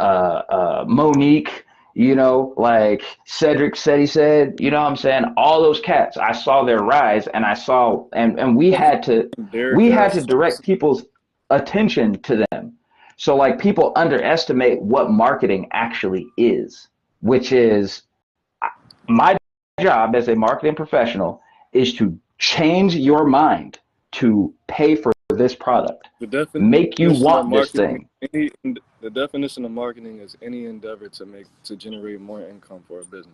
Monique, like Cedric said he said, you know what I'm saying? All those cats, I saw their rise and I saw and we had to direct people's attention to them. So like people underestimate what marketing actually is, which is my job as a marketing professional is to change your mind to pay for this product, make you want this thing. The definition of marketing is any endeavor to generate more income for a business.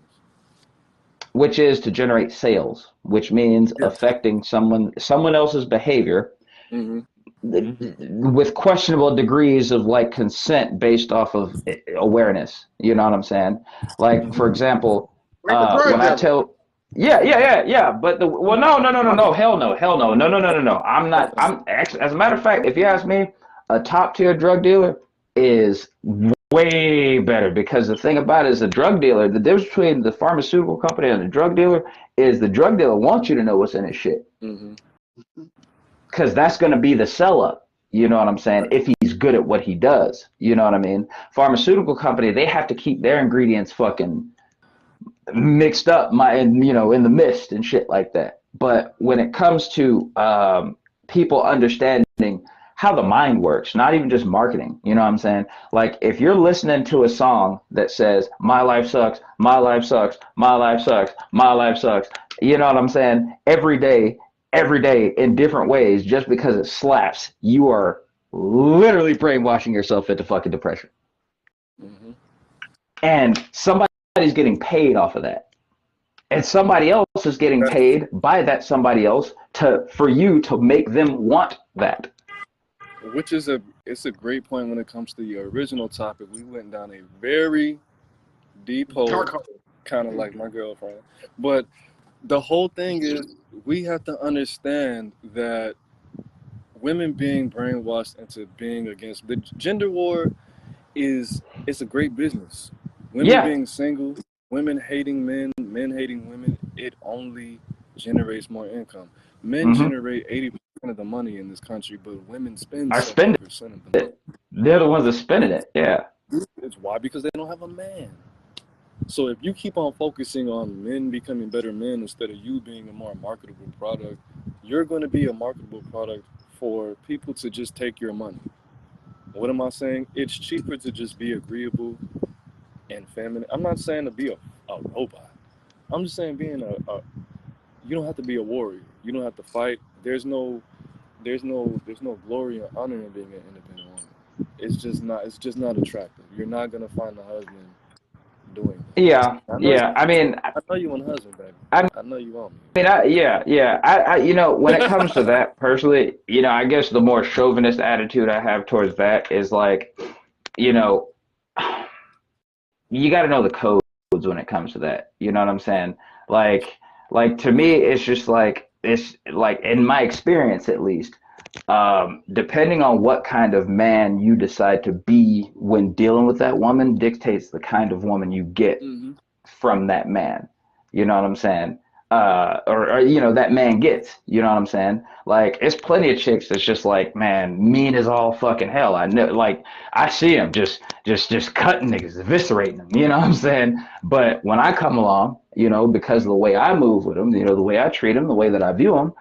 Which is to generate sales, which means affecting someone else's behavior. Mm-hmm. With questionable degrees of like consent based off of awareness. You know what I'm saying? Like, for example, when I tell, yeah. But no, hell no. I'm not. As a matter of fact, if you ask me, a top tier drug dealer is way better because the thing about it is the drug dealer, the difference between the pharmaceutical company and the drug dealer is the drug dealer wants you to know what's in his shit. Mm-hmm. Because that's going to be the sell up, you know what I'm saying, if he's good at what he does, you know what I mean? Pharmaceutical company, they have to keep their ingredients fucking mixed up in the mist and shit like that. But when it comes to people understanding how the mind works, not even just marketing, you know what I'm saying? Like if you're listening to a song that says, my life sucks, my life sucks, my life sucks, my life sucks, you know what I'm saying? Every day in different ways, just because it slaps, you are literally brainwashing yourself into fucking depression. Mm-hmm. And somebody's getting paid off of that. And somebody else is getting paid by that somebody else for you to make them want that. Which is it's a great point when it comes to the original topic. We went down a very deep hole, kind of like my girlfriend. But the whole thing is we have to understand that women being brainwashed into being against the gender war it's a great business. Women being single, women hating men, men hating women, it only generates more income. Men generate 80% of the money in this country, but women spend 70% of the money. They're the ones that spending it, yeah. It's why? Because they don't have a man. So if you keep on focusing on men becoming better men instead of you being a more marketable product, you're going to be a marketable product for people to just take your money. What am I saying? It's cheaper to just be agreeable and feminine. I'm not saying to be a robot. I'm just saying being you don't have to be a warrior. You don't have to fight. There's no glory and honor in being an independent woman. It's just not attractive. You're not gonna find a husband doing that. Yeah. I know you want a husband, baby. I know you want me. I when it comes to that personally, I guess the more chauvinist attitude I have towards that is like, you got to know the codes when it comes to that. You know what I'm saying? Like to me, it's just like, it's like in my experience, at least, depending on what kind of man you decide to be when dealing with that woman dictates the kind of woman you get from that man. You know what I'm saying? or you know, that man gets. You know what I'm saying? Like, it's plenty of chicks that's just like, man, mean as all fucking hell. I know, like, I see them just cutting niggas, eviscerating them. You know what I'm saying? But when I come along, you know, because of the way I move with them, you know, the way I treat them, the way that I view them,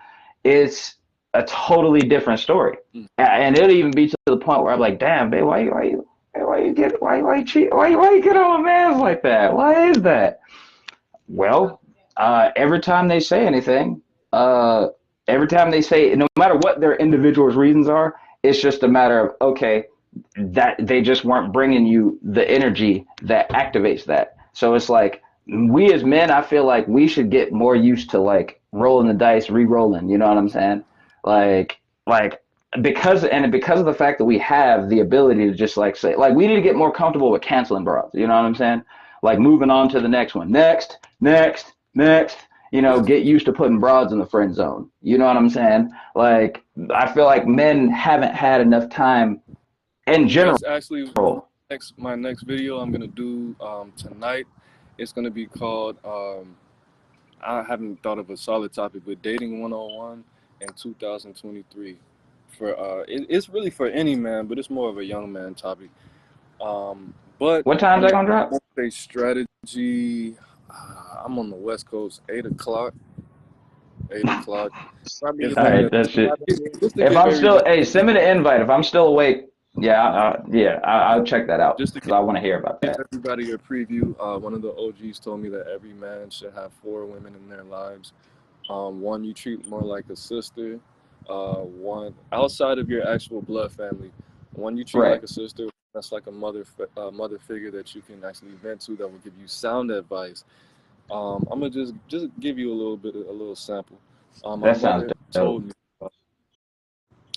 it's a totally different story. And it'll even be to the point where I'm like, damn, babe, why you get on man's like that? Why is that? Well, every time they say anything, uh, every time they say, no matter what their individual's reasons are, it's just a matter of, okay, that they just weren't bringing you the energy that activates that. So it's like, we as men, I feel like we should get more used to like rolling the dice, re-rolling. You know what I'm saying? Like because of the fact that we have the ability to just like say, like, we need to get more comfortable with canceling bros. You know what I'm saying? Like, moving on to the next one. Next. You know, get used to putting broads in the friend zone. You know what I'm saying? Like, I feel like men haven't had enough time in general. That's actually my next video I'm gonna do tonight. It's gonna be called I haven't thought of a solid topic, but dating 101 in 2023. For it's really for any man, but it's more of a young man topic. But What time's I'm that gonna drop? a strategy. I'm on the West Coast, 8 o'clock. 8 o'clock. Probably All right, that shit. Just to If give I'm still, everybody, hey, send me the invite. If I'm still awake, I'll check that out just to because I want to hear about give that. everybody a preview. One of the OGs told me that every man should have 4 women in their lives. One you treat more like a sister. One outside of your actual blood family. One you treat Right. like a sister. That's like a mother figure that you can actually vent to, that will give you sound advice. I'm gonna just give you a little sample. My That sounds mother dope. told me,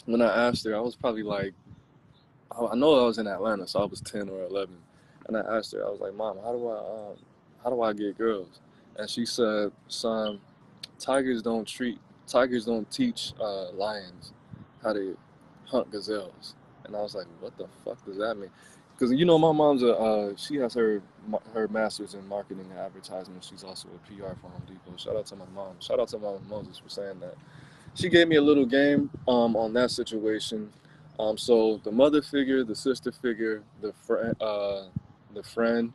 when I asked her, I was probably like, I know I was in Atlanta, so I was 10 or 11, and I asked her, I was like, Mom, how do I get girls? And she said, Son, tigers don't teach lions how to hunt gazelles. And I was like, what the fuck does that mean? Because you know, my mom's she has her master's in marketing and advertising. She's also a PR for Home Depot. Shout out to my mom. Shout out to Mama Moses for saying that. She gave me a little game on that situation. So the mother figure, the sister figure, the friend,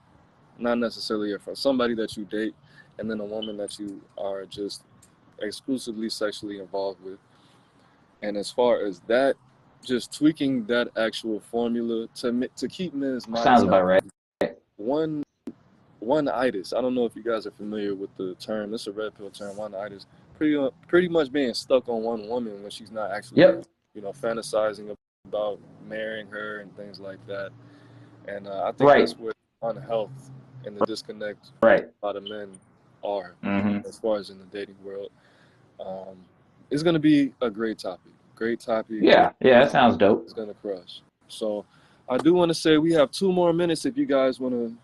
not necessarily a friend, somebody that you date, and then a woman that you are just exclusively sexually involved with. And as far as that, just tweaking that actual formula to keep men's minds Sounds about healthy. right. One-itis. I don't know if you guys are familiar with the term. It's a red pill term. One-itis. Pretty much being stuck on one woman when she's not actually, Yep. fantasizing about marrying her and things like that. And I think Right. that's where unhealth and the disconnect Right. a lot of men are, Mm-hmm. as far as in the dating world. Um, it's gonna be a great topic. Great topic. Yeah. Yeah. That sounds dope. It's gonna crush. So, I do want to say we have 2 more minutes if you guys want to,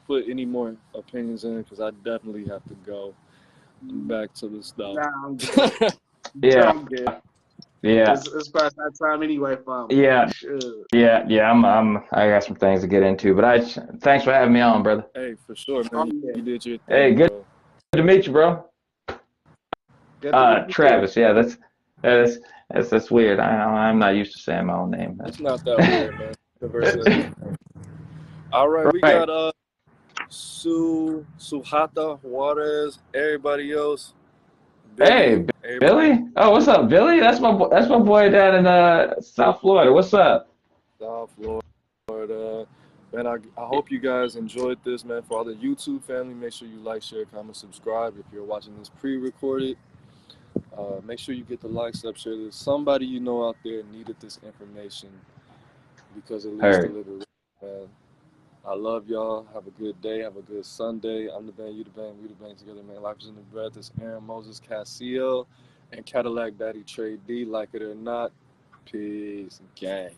put any more opinions in, because I definitely have to go back to the stuff. Nah, I'm good. Yeah. I'm good. Yeah. It's past that time anyway, fam. Yeah. Sure. Yeah. I got some things to get into, but thanks for having me on, brother. Hey, for sure, Oh, man. yeah. You did your Hey, thing, good bro. to meet you, bro. Good to meet you too. Travis. Yeah, that's weird. I'm not used to saying my own name. It's not that weird, man. Conversation. All right, we Right. got Suhata, Juarez, everybody else. Hey, Billy. Oh, what's up, Billy? That's my boy down in South Florida. What's up? South Florida. Man, I hope you guys enjoyed this, man. For all the YouTube family, make sure you like, share, comment, subscribe. If you're watching this pre-recorded, make sure you get the likes up, share this. Somebody you know out there needed this information, because it leads to liberation, man. I love y'all. Have a good day. Have a good Sunday. I'm the band, you the band, we the band together, man. Life is in the breath. It's Aaron Moses, Casio, and Cadillac Daddy Trade D. Like it or not. Peace, gang.